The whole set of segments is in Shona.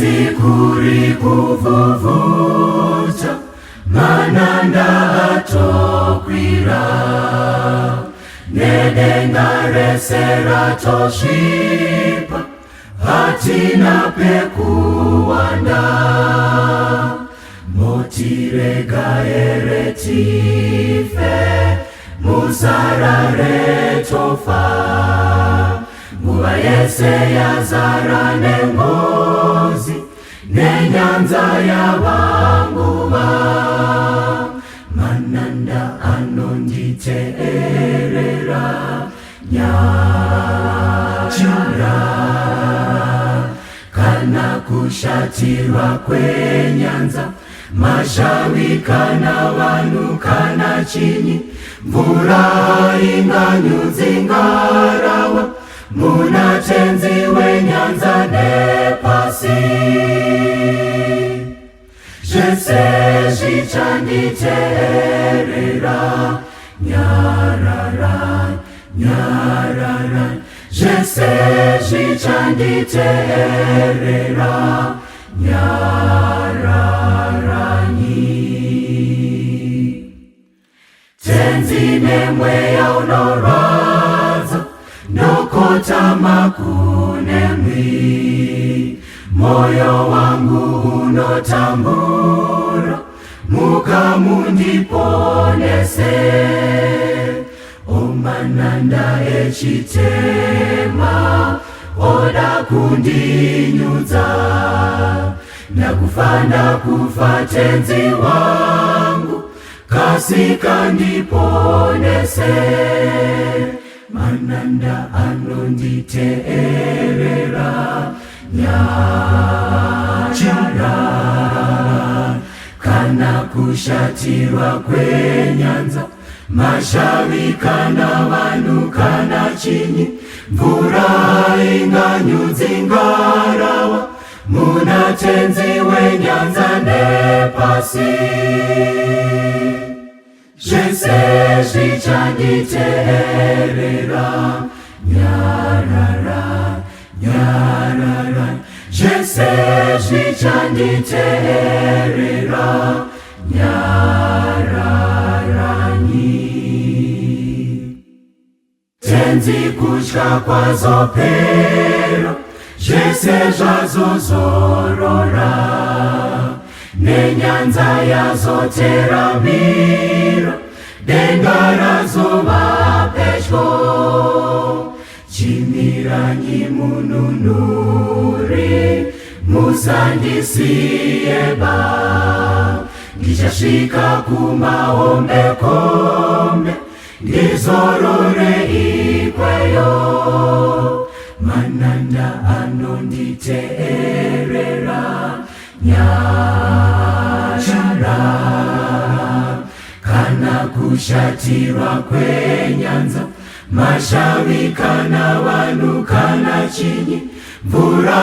Tenzi kuri kuvuvuta, mananda atokwira, nedengare sera toshipa, hatina pekuwanda. Motirega eretife, musarare tofa, nguva yese yazara nengozi, nenyanza yavanguva. Mananda anonditeerera, nyachura, kana kushatirwa kwenyanza, mashawi kana vanhu kana chinyi, mvura inganyudzi ngarawa, muna tenzi wenyanza nepasi. Zvese zvichanditeerera, nyarara, nyarara. Zvese zvichanditeerera, nyararani. Tenzi nemweya unoradza, nokotama kunemwi, moyo wangu unotambura, mukamundiponese. Omananda echitema, oda kundinyudza, ndakufanda kufa tenzi wangu, kasika ndiponese. Mananda anonditeerera, nyachura, kana kushatirwa kwenyanza, mashavi kana vanhu kana chinyi, mvura inganyudzi ngarawa, muna tenzi wenyanza nepasi. Zvese zvichanditeerera, nyarara, nyarara. Zvese zvichanditeerera, nyararani. Tenzi kutya kwazopera, zvese zvazozorora, nenyanza yazoteramira, denga razova pedyo. Chimiranyi mununuri, musandisiyeba, ndichasvika kumahombekombe, ndizorore ikweyo. Mananda anonditeerera, nyachura, kana kushatirwa kwenyanza, mashavi kana vanhu kana chinyi, mvura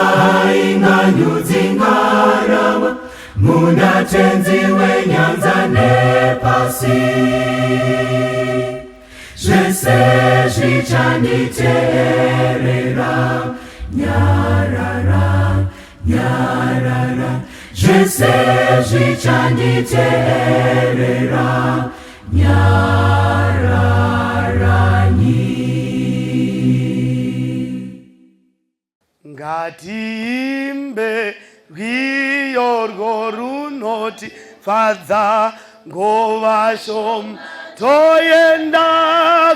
inganyudzi ngarawa, muna tenzi wenyanza nepasi. Zvese zvichanditeerera, nyarara, nyarara. Zvese zvichanditeerera, nyararani. Ngatiimbe rwiyo runoti fadza, ngova shoma toyenda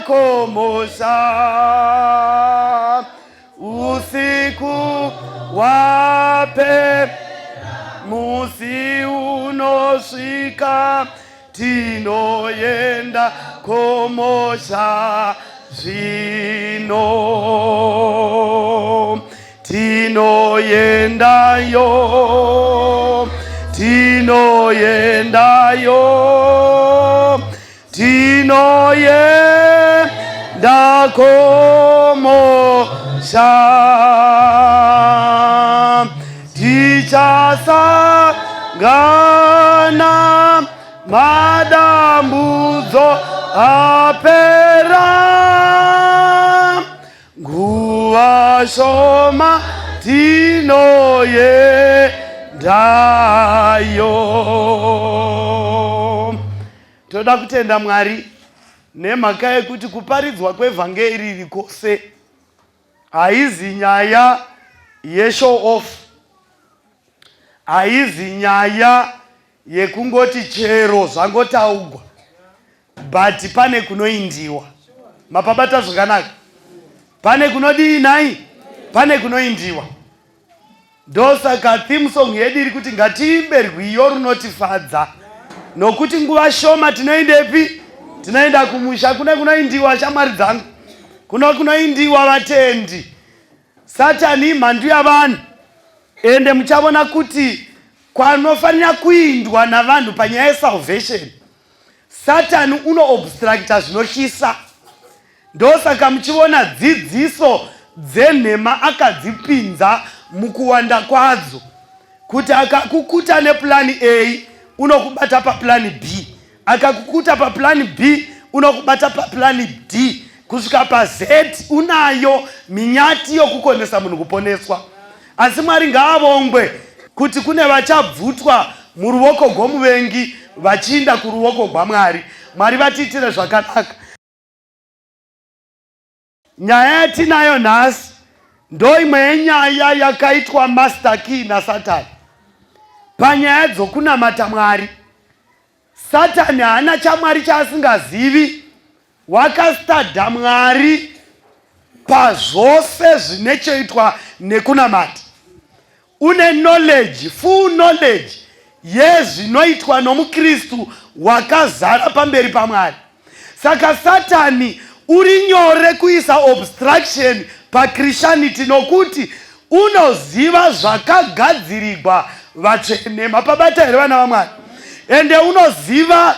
komusha. Usiku wape, musi unosvika, tinoyenda komusha zvino. Tinoyendayo, tinoyendayo, tinoyenda komusha. Tichasangana madambudzo apera, nguva shoma tinoye Toda kutenda Mwari nemhaka yekuti kuparidzwa kwevhangeri rikose haizi nyaya yeshow off, haizi nyaya yekungoti chero zvangotaugwa, but pane kunoindiwa. Mapabata zvakanaka? Pane kunodii nai? Pane kunoindiwa. Ndosaka theme song yedu iri kuti ngatiimbe rwiyo runotifadza, nokuti nguva shoma tinoendepi? Tinoenda kumusha. Kune kunoindiwa shamwari dzangu, kunoindiwa vatendi. Satani imhandu yavanhu, ende muchavona kuti kwanofanira kuindwa navanhu panyaya yesalvation, Satani unoobstructa zvinotyisa. Ndosaka muchiona dzidziso dzenhema akadzipinza mukuwanda kwadzo, kuti akakukuta neplan A unokubata paplan B, akakukuta paplan B unokubata paplan D, kusvika paZ unayo minyati yokukonesa munhu kuponeswa. Asi Mwari ngaavongwe kuti kune vachabvutwa muruoko rwomuvengi vachiinda kuruoko rwaMwari. Mwari vatiitire zvakanaka. Nyaya yatinayo nhasi ndo imwe yenyaya yakaitwa master key naSatani. Panyaya dzokunamata Mwari, Satani haana chaMwari chaasingazivi. Wakastada Mwari pazvose zvinechoitwa nekunamata. Une knowledge, full knowledge yezvinoitwa nomukristu wakazara pamberi paMwari. Saka Satani uri nyore kuisa obstruction paChristianity, nokuti unoziva zvakagadzirirwa vatsvene. Mapabata here vana vaMwari? Ende unoziva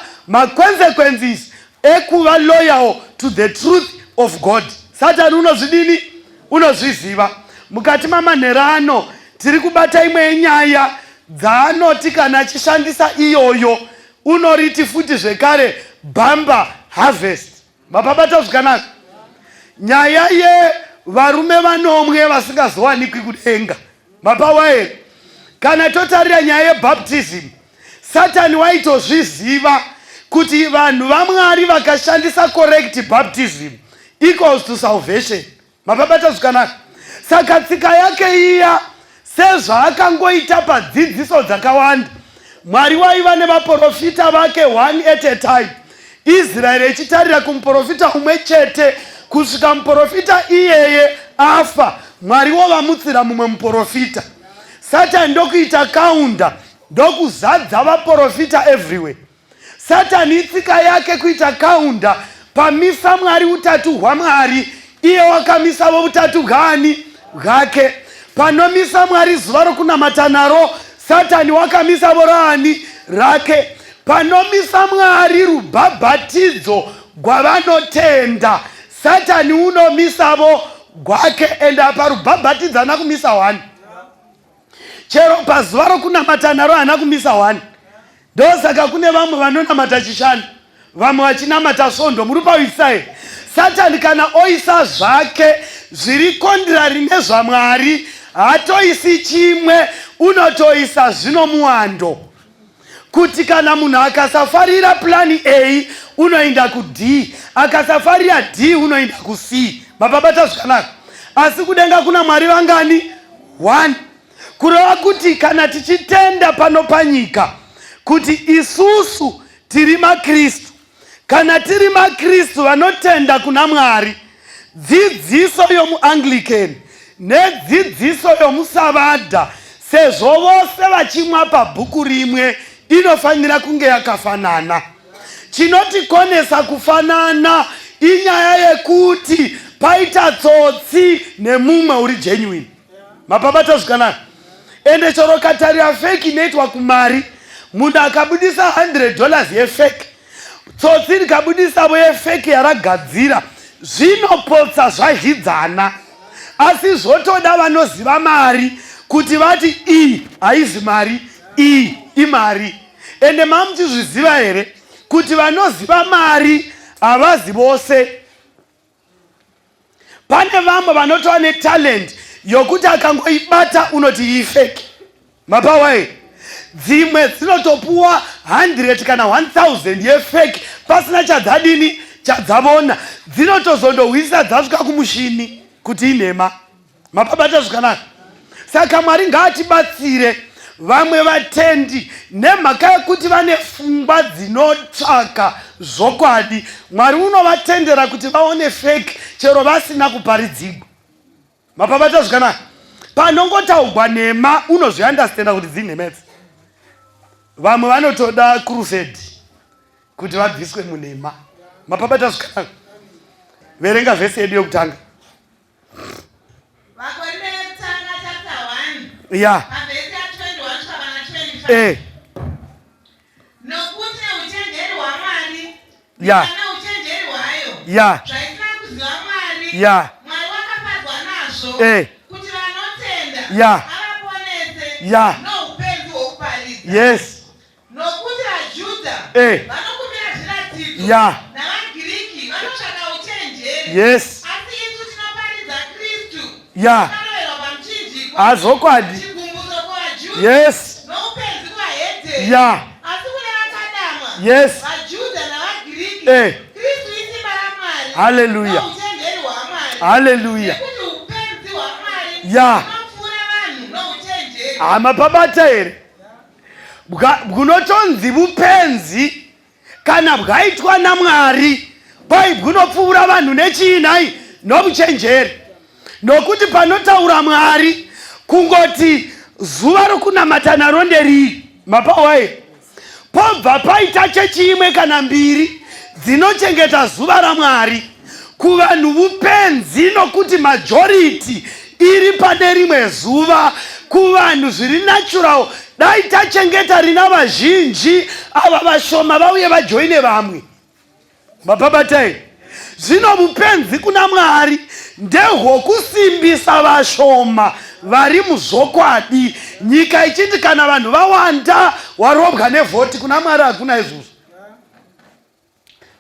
consequences ekuva loyal to the truth of God. Satani unozvidini? Unozviziva. Mukati mamanherano tiri kubata imwe yenyaya dzaanoti kana achishandisa iyoyo unoriti futi zvekare bamba harvest. Mapabata zvakanaka? Nyaya yevarume vanomwe vasingazowanikwi kudenga. Mapawa here? Kana totarira nyaya yebaptism, Satani waitozviziva kuti vanhu vaMwari vakashandisa correct baptism equals to salvation. Mapabata zvakanaka? Saka tsika yake iya, sezvaakangoita padzidziso dzakawanda, Mwari waiva nevaprofita vake one at a time. Israeri ichitarira kumuprofita umwe chete, kusvika muprofita iyeye afa, Mwari wovamutsira mumwe muprofita. Satani ndokuita kaunda, ndokuzadza vaprofita everywhere. Satani itsika yake kuita kaunda pamisa Mwari utatu hwaMwari, iye wakamisavo utatu hwani hwake. Panomisa Mwari zuva rokunamata naro, Satani wakamisavo rani rake. Panomisa Mwari rubhabhatidzo rwavanotenda, Satani unomisavo gwake. Enda parubhabhatidza hana kumisa one, chero pazuva rokunamata naro hana kumisa one. Ndosaka kune vamwe vanonamata chishanu, vamwe vachinamata svondo. Muri paisa here? Satani kana oisa zvake zviri kondirari nezvaMwari, hatoisi chimwe, unotoisa zvino muwando. Kuti kana munhu akasafarira plan A unoenda kuD, akasafarira D unoenda kuC. Mapabata zvakanaka? Asi kudenga kuna Mwari vangani? One. Kureva kuti kana tichitenda pano panyika kuti isusu tiri maKristu, kana tiri maKristu vanotenda kuna Mwari, dzidziso yomuAnglican nedzidziso yomuSavadha, sezvo vose vachimwa pabhuku rimwe, inofanira kunge yakafanana. Chinotikonesa kufanana inyaya yekuti paita tsotsi nemumwe uri genuine. Mapabata zvakanaka? Ende choro katarira fake inoitwa kuMwari, munhu akabudisa $100 yefake, tsotsi rikabudisavo yefake yaragadzira, zvinopotsa zvahidzana. Asi zvotoda vanoziva Mwari kuti vati iyi haizi Mwari, iyi iMwari. Ende mamuchizviziva here kuti vanoziva Mwari havazi vose? Pane vamwe vanotova netalent yokuti akangoibata unoti ifeki. Mapawai, dzimwe dzinotopuwa 100 kana 1000 yefake pasina chadzadini chadzavona, dzinotozondowisa dzasvika kumushini kuti inhema. Mapabata zvakanaka. Saka Mwari ngaatibatsire vamwe vatendi nemhaka yekuti vane pfungwa dzinotsvaka zvokwadi. Mwari unovatendera kuti vaone fake chero vasina kuparidzigwa. Mapabata zvakanaka. Panongotaurwa nhema unozviandastenda kuti dzinhemedzi. Vamwe vanotoda crusade kuti vabviswe munhema. Mapabata zvakanaka. Verenga vhesi yedu yokutanga. Vakorinde yekutanga chapter 1. Yeah. Mavhesi a 21 kusvika pana 25. Nokuti neuchenjeri hwaMwari, Yeah. neuchenjeri hwayo, Yeah. zvaisina kuziva Mwari, Yeah. Mwari wakafadzwa nazvo, kuti vanotenda Yeah. avaponese Yeah. noupenzi hwokuparidza. Yes. Nokuti vaJudha vanokumbira zviratidzo, Yeah. navaGiriki vanotsvaka uchenjeri, Yes. asi isu tinoparidza Kristu. Yeah. Akaroverwa pamuchinjikwa, Azvokwadi. chigumbuso kuvaJudha, Yes. noupenzi kuvaHedheni. Yeah. Asi kune vakadamwa, Yes. vaJudha navaGiriki, Kristu isimba raMwari, Hallelujah. nouchenjeri hwaMwari. Hallelujah. Nekuti upenzi hwaMwari Yeah. hunopfuura vanhu nouchenjeri. Mapabata here. Bunotonzi bupenzi kana bwaitwa naMwari kwai bunopfuura vanhu nechinai nobuchenjeri. Nokuti panotaura Mwari kungoti zuva rokunamata naro nderiri. Mapawai, pobva paita chechi imwe kana mbiri dzinochengeta zuva raMwari kuvanhu bupenzi, nokuti majority iri pane rimwe zuva. Kuvanhu zviri natural dai tachengeta rina vazhinji, ava vashoma vauye vajoine vamwe. Mapabatai, zvino bupenzi kuna Mwari ndehwokusimbisa vashoma vari muzvokwadi. Nyika ichiti kana vanhu vawanda warobwa nevhoti, kuna Mwari hakuna izvozvo.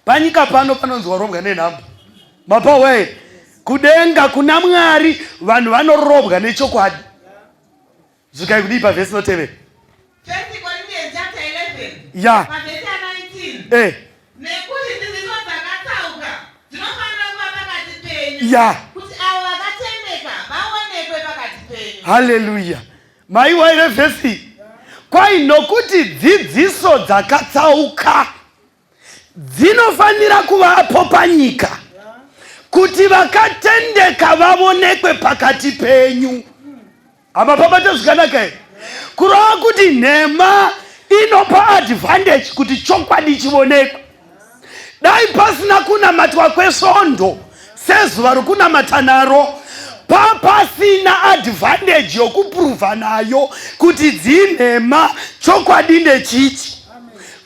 Panyika pano panonzi warobwa nenhamba. Mapawe, kudenga kuna Mwari vanhu vanorobwa nechokwadi. Zvikai kudii pavhesi notevera? 1 Corinthians chapter 11. Yeah. Mavhesi a 19. Nekuti dzidziso dzakatsauka dzinofanira kuva pakati penyu. Yeah. Kuti avo vakatendeka vaonekwe pakati penyu. Hallelujah. Maiwaire vhesi. Kwai nokuti dzidziso dzakatsauka dzinofanira kuvapo panyika kuti vakatendeka vaonekwe pakati penyu. Amapabata zvakanaka here. Kurova kuti nhema inopa advantage kuti chokwadi chionekwe. Dai pasina kunamatwa kwesvondo sezuva rokunamata naro, papasina advantage yokupruvha nayo kuti dzinhema, chokwadi ndechichi.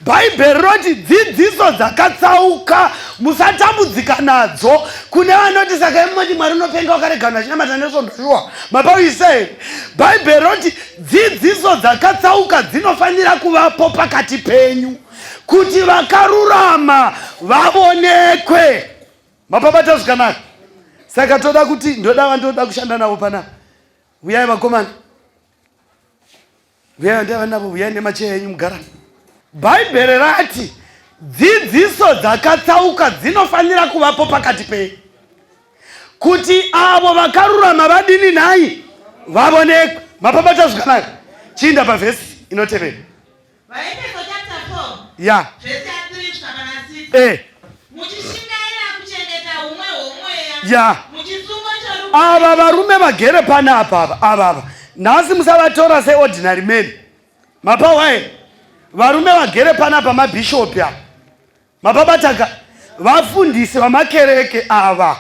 Bhaibheri roti dzidziso dzakatsauka musatambudzika nadzo. Kune vanoti saka imoti Mwari unopenga wakareganwa chinamata nesvondo shuwa. Mapawise, Bhaibheri roti dzidziso dzakatsauka dzinofanira kuvapo pakati penyu kuti vakarurama vaonekwe. Mapabata zvakanaka. Saka toda kuti ndoda kushanda navo panapa. Uyai vakomana. Uyai ndevanavo, uyai nemacheya enyu mugara. Bhaibheri rati dzidziso dzakatsauka dzinofanira kuvapo pakati penyu kuti avo vakarurama vadini nhai vaonekwe. Mapabata zvakanaka. Chinda pavhesi inotevera. Vaefeso chapter 4. Yeah. Vhesi a 3 kusvika pana 6. Muchishingaira kuchengeta umwe hwomweya. Yeah. Muchisungo chorume. Ava varume vagere panapa ava. Nhasi musavatora seordinary men. Mapawai, varume vagere panapa mabhishopi ava. Mapabataka vafundisi vamakereke ava.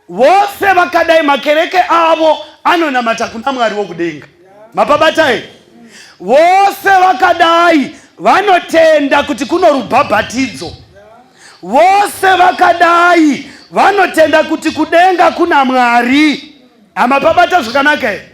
Vose vakadai makereke avo anonamata kuna Mwari wokudenga. Mapabatai, vose vakadai vanotenda kuti kuno rubhabhatidzo. Vose vakadai vanotenda kuti kudenga kuna Mwari. Amapabata zvakanaka here.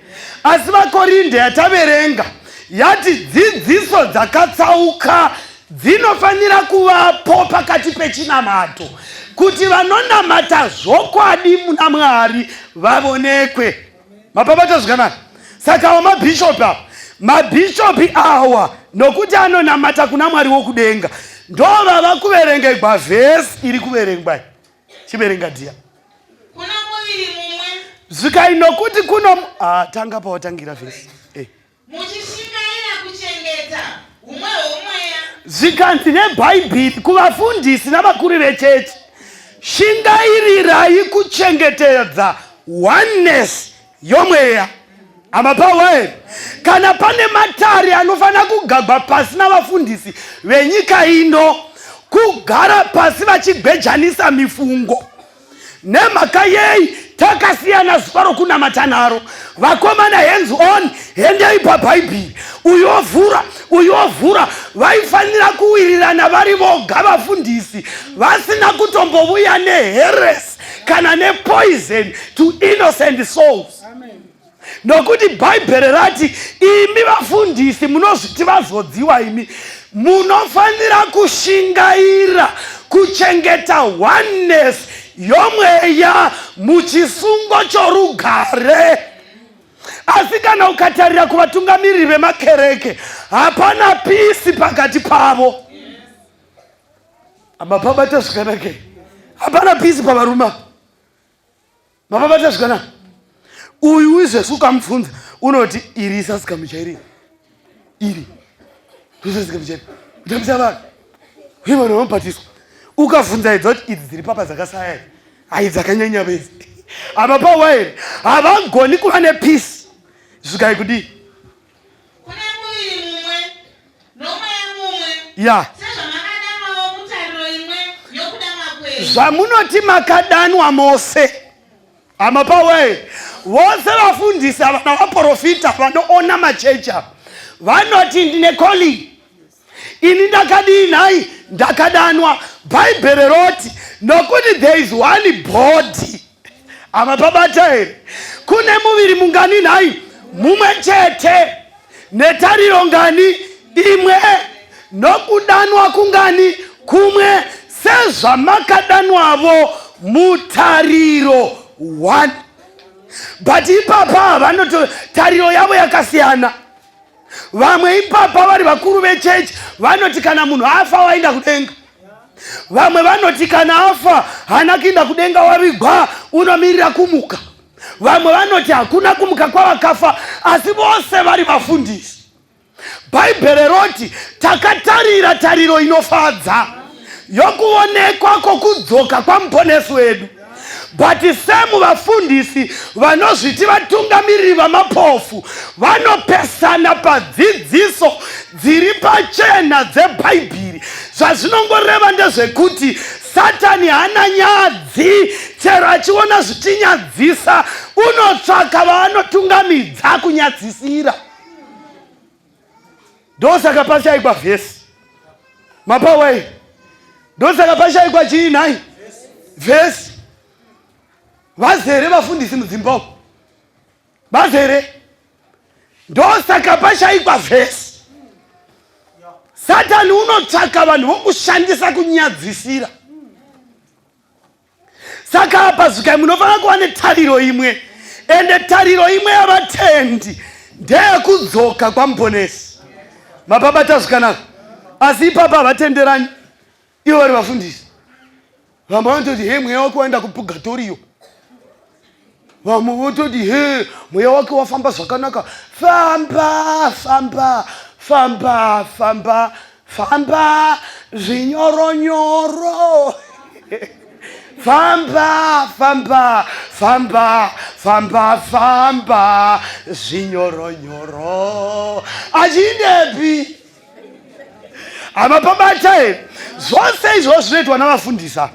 Asi vaKorinde yataverenga yati dzidziso dzakatsauka dzinofanira kuvapo pakati pechinamato kuti vanonamata zvokwadi muna Mwari vaonekwe. Mapabata zvakanaka. Saka vamabhishopi ava mabhishopi awa nokuti anonamata kuna Mwari wokudenga ndovava kuverengegwa vhesi iri kuverengwa chiverenga dhiya kuna muviri mumwe zvikai nokuti kuno tanga pawatangira vhesi muchishingaira kuchengeta umwe hwomweya zvikanzi nebhaibheri kuvafundisi navakuru vechechi shingairirai kuchengetedza oneness yomweya amapawe kana pane matare anofanira kugagwa pasi navafundisi venyika ino kugara pasi vachigwejanisa mifungo nemhaka yei takasiyana zuva rokunamata naro vakomana hands on hendei pabhaibheri uyu ovhura vaifanira kuwirirana vari voga vafundisi vasina kutombovuya neheresi kana nepoison to innocent souls. Nokuti bhaibheri rati imi vafundisi munozviti vazodziwa imi munofanira kushingaira kuchengeta oneness yomweya muchisungo chorugare. Asi kana ukatarira kuvatungamiriri vemakereke hapana pisi pakati pavo. Mapabata zvakanaka hapana pisi pavarume mapabata zvakanaka. Uyu uzvesu ukamubvunza unoti iri isasikamuchairi iri isasikamuchairi utamisa vanhu uye vanhu vanobatiswa ukabvunza idzi kuti idzi dziri papa dzakasaya hai dzakanyanya vezi apa pawairi havagoni kuva nepisi zvikai kudii kuna muviri mumwe nomweya mumwe ya sezvamakadanwawo mutariro imwe yokuda makwenu zvamunoti makadanwa mose amapawe vose vafundisi ava navaprofita vanoona machechi ava vanoti ndine calling ini ndakadii nhai ndakadanwa. Bhaibheri roti nokuti there is one body amapabata here kune muviri mungani nhai mumwe chete netariro ngani imwe nokudanwa kungani kumwe sezvamakadanwavo mutariro one. But ipapa vanoto tariro yavo yakasiyana. Vamwe ipapa vari vakuru vechechi vanoti kana munhu afa waenda kudenga. Vamwe vanoti kana afa hana kuenda kudenga wavigwa unomirira kumuka. Vamwe vanoti hakuna kumuka kwavakafa asi vose vari vafundisi. Bhaibheri roti takatarira tariro inofadza yokuonekwa kwokudzoka kwamuponesi wedu. But semu vafundisi vanozviti vatungamiriri vamapofu vanopesana padzidziso dziri pachena dzebhaibheri. Zvazvinongoreva ndezvekuti Satani hana nyadzi chero achiona zvitinyadzisa unotsvaka vaanotungamidza kunyadzisira. Ndosaka pashaikwa vhesi mapawai ndosaka pashaikwa chii nhai vhesi. Vazere vafundisi muZimbabwe vazere ndosaka pashaikwa vhesi. Satani unotsvaka vanhu vokushandisa kunyadzisira. Saka apa zvikai munofanira kuva netariro imwe ende tariro imwe yavatendi ndeyekudzoka kwamuponesi. Mapabata zvakanaka asi ipapa havatenderani ivo vari vafundisi. Vamwe vanototi he mweya wake waenda kupurgatorio. Vamwe vototi he mweya wake wafamba zvakanaka. Famba famba famba famba famba zvinyoronyoro famba famba famba famba famba zvinyoronyoro achindepi amapabata here. Zvose izvo zvinoitwa navafundisa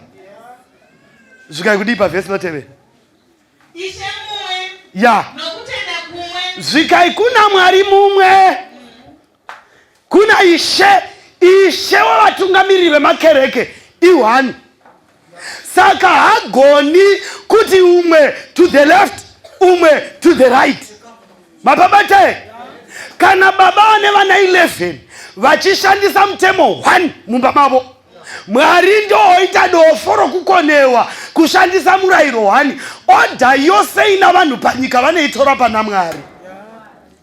zvikai kudii pavhesi notevera ishe mumwe ya nokutenda kumwe zvikai kuna Mwari mumwe kuna ishe wavatungamiriri vemakereke i1. Saka hagoni kuti umwe to the left umwe to the right. Mapabata kana baba vane vana 11 vachishandisa mutemo 1 mumba mavo Mwari ndoita dofo rokukonewa kushandisa murayiro 1. Odha yose ina vanhu panyika vanoitora pana Mwari.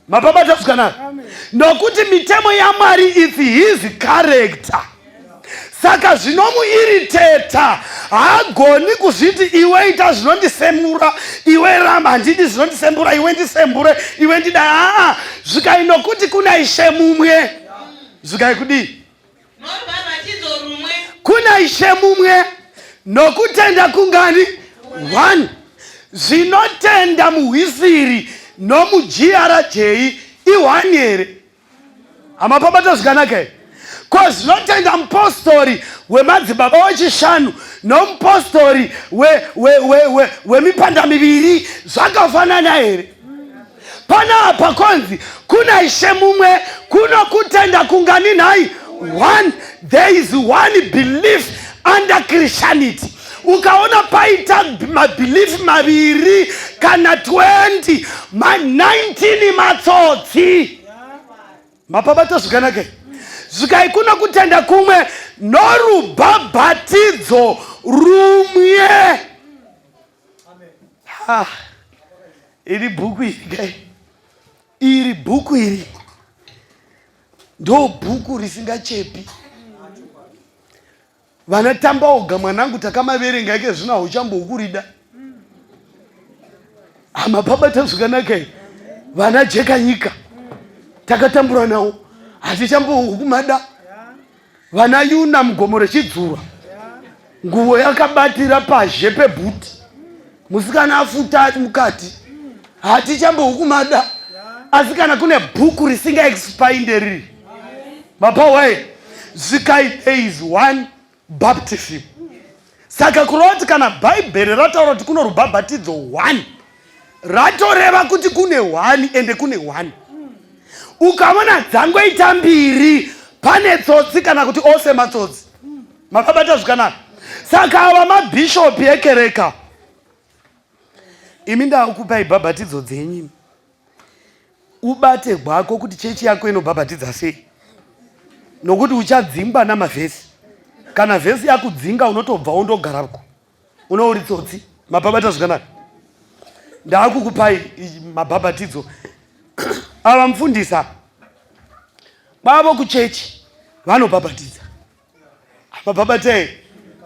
Mapabata zvakanaka. Nokuti mitemo yaMwari is his character. Saka zvinomuiriteta haagoni kuzviti iwe ita zvinondisemura, iwe ramba handidi zvinondisembura, iwe ndisembure, iwe ndida. Zvikai nokuti kuna Ishe mumwe. Zvikai kudii? Kuna Ishe mumwe nokutenda kungani? One. Zvinotenda muHwisiri nomuGRJ i1 here. Amapabata zvakanaka here. Ko zvinotenda mupostori wemadzibaba wechishanu nomupostori wemipanda miviri zvakafanana here. Panapa konzi kuna Ishe mumwe, kuno kutenda kungani nhai? One. There is one belief under Christianity. Ukaona paita mabelief maviri kana 20 19 matsotsi. Mapabata zvakanaka. Zvikai kuno kutenda kumwe norubhabhatidzo rumwe. Iri bhuku iri, iri bhuku iri ndo bhuku risingachepi. Vanatamba oga mwanangu takamaverenga ike zvino hauchambokurida. Amapabata zvakanaka. Vana jeka nyika takatambura nawo hatichambokumada. Vana Yuna mugomo rechidzurwa nguvo yakabatira pazhe pebhuti, musikana afuta mukati, hatichambokumada. Asi kana kune bhuku risinga expire riri mapawai zikai, there is one baptism. Saka kuroti kana bhaibheri rataura kuti kuno rubhabhatidzo 1 ratoreva kuti kune 1 ende kune 1. Ukaona dzangoita mbiri pane tsotsi kana kuti ose matsotsi. Makabata zvakanaka. Saka ava mabhishopi ekereka, imi ndakupai bhabhatidzo dzenyu, ubate gwako kuti chechi yako inobhabhatidza sei, nokuti uchadzimba namavhesi. Kana vhesi yakudzinga unotobva undogarako, unouri tsotsi. Mapabata zvakanaka. Ndakukupai mabhabhatidzo. Ava mufundisa bavo kuchechi vanobhabhatidza. Mabhabhatai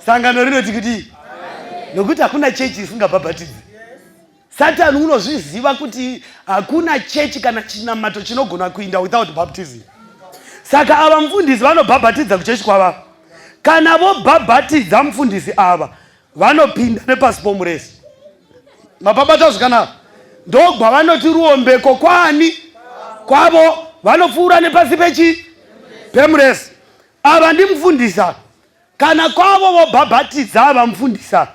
sangano rinoti kuti nokuti hakuna chechi isingabhabhatidzi. Satani unozviziva kuti hakuna chechi kana chinamato chinogona kuinda without baptism. Saka ava mufundisi vanobhabhatidza kuchechi kwava. Kana vobhabhatidza mufundisi ava vanopinda nepasi pomuresi. Mapabata zvakanaka. Ndogwa vanoti ruombeko kwani kwavo vanopfuura nepasi pechi pemuresi. Ava ndimufundisa. Kana kwavo vobhabhatidza ava mufundisa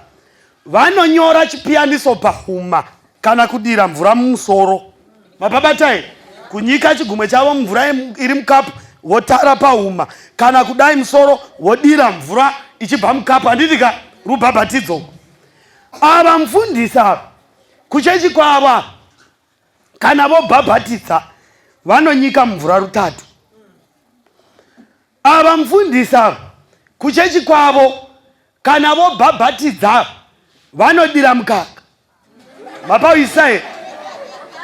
vanonyora chipiyaniso pahuma kana kudira mvura mumusoro. Mapabatai kunyika chigumwe chavo mvura iri mukapu votara pahuma, kana kudai musoro vodira mvura ichibva mukapu. Handitika rubhabhatidzo. Ava mufundisa kuchechi kwava kana vobhabhatidza vanonyika mvura rutatu. Ava mufundisa kuchechi kwavo kana vobhabhatidza vanodira mukaka. Mapawisai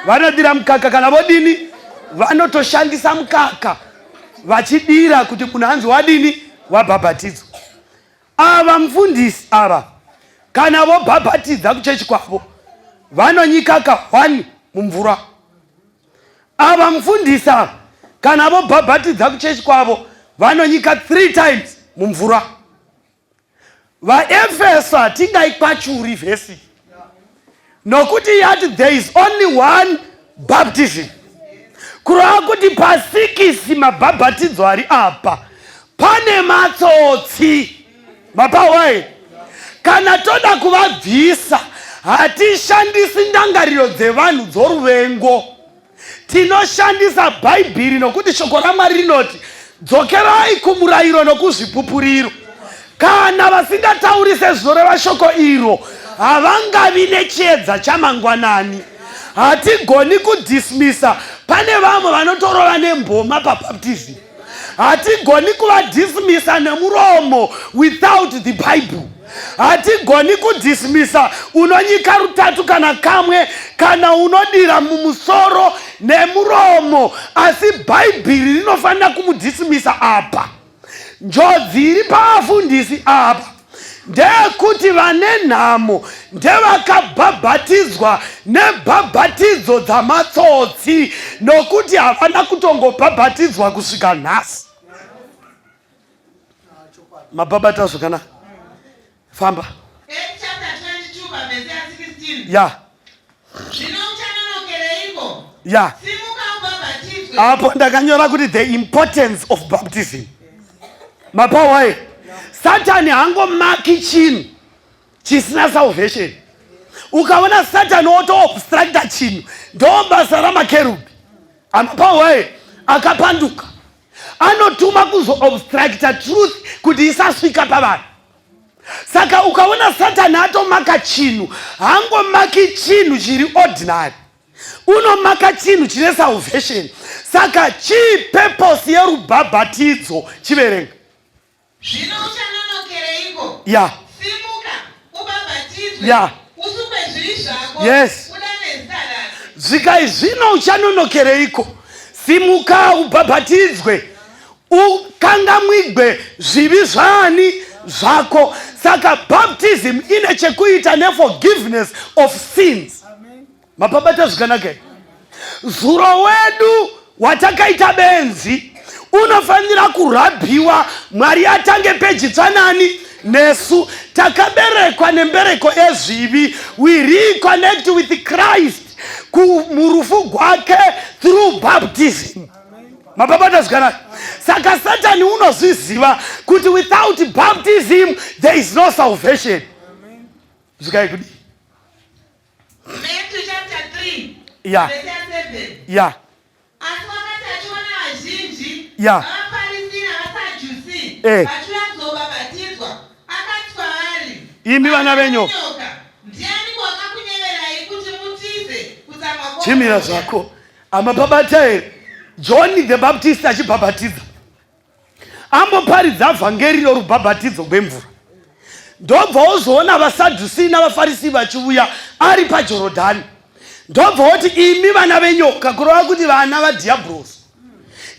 vanodira mukaka. Kana vodini vanotoshandisa mukaka vachidira kuti munhu anzi wadini wabhabhatidzwa. Ava mufundisi ava kana vobhabhatidza kuchechi kwavo vanonyika ka1 mumvura. Ava mufundisa kana vobhabhatidza kuchechi kwavo vanonyika 3 times mumvura. VaEfesa tingaikwachuri vhesi nokuti yati there is only one baptism. Kureva kuti pa6 mabhabhatidzo ari apa pane matsotsi. Mapawai kana toda kuvabvisa hatishandisi ndangariro dzevanhu dzoruvengo, tinoshandisa bhaibheri nokuti shoko raMwari rinoti dzokerai kumurayiro nokuzvipupuriro. Kana vasingataurise zvinoreva shoko iro havangavi nechiedza chamangwanani. Hatigoni kudhismisa. Pane vamwe vanotorova nemboma pabaptism. Hatigoni kuvadhismisa nemuromo without the Bible. Hatigoni kudhismisa unonyika rutatu kana kamwe, kana unodira mumusoro nemuromo, asi bhaibheri rinofanira kumudhisimisa apa. Njodzi iri pavafundisi apa ndeyekuti vane nhamo ndevakabhabhatidzwa nebhabhatidzo dzamatsotsi, nokuti havana kutongobhabhatidzwa kusvika nhasi. Mabhabhata zvakanaka. Famba. Ya. Ya. Apo ndakanyora kuti the importance of baptism. Mapawaye. Satani hangomaki chinhu chisina salvation. Ukaona Satani oto-obstructa chinhu, ndo basa ramakerubhi. Amapawaye akapanduka. Anotuma kuzo-obstructa truth kuti isasvika pavanhu. Saka ukaona Satani atomaka chinhu, hangomaki chinhu chiri ordinary. Unomaka chinhu chine salvation. Saka chii purpose yerubhabhatidzo? Chiverenga. Zvino uchanonokereiko? Ya. Simuka, ubhabhatidzwe. Ya. Usukwe zvivi zvako. Yes. Udane zita rake. Zvikai zvino uchanonokereiko? Simuka ubhabhatidzwe. Ukangamwigwe zvivi zvani zvako. Saka baptism ine chekuita neforgiveness of sins. Mapabata zvikanaka. Zuro wedu watakaita benzi unofanira kurabhiwa. Mwari atange pechitsvanani nesu takaberekwa nembereko ezvivi. We reconnect with Christ murufu gwake through baptism. Mapabata zvikanaka. Saka Satani unozviziva kuti without baptism there is no salvation. Zvikai kudi. Matthew chapter 3. Yeah. Verse 7. Yeah. Asi wakati achiona vazhinji Yeah. vavaFarisi navaSadhusi vachiuya kuzobhabhatidzwa, akati kwavari, Imi vana venyoka, ndianiko wakakunyeverai kuti mutize kutsamwa kwomoyo? chimira zvako. Amabhabhata here. John the Baptist achibhabhatidza. Amboparidza vhangeri rorubhabhatidzo rwemvura. Ndobva wozoona vaSadhusi navaFarisi vachiuya ari paJorodhani. Ndobva woti imi vana venyoka, kurova kuti vana vadhiabhrosi.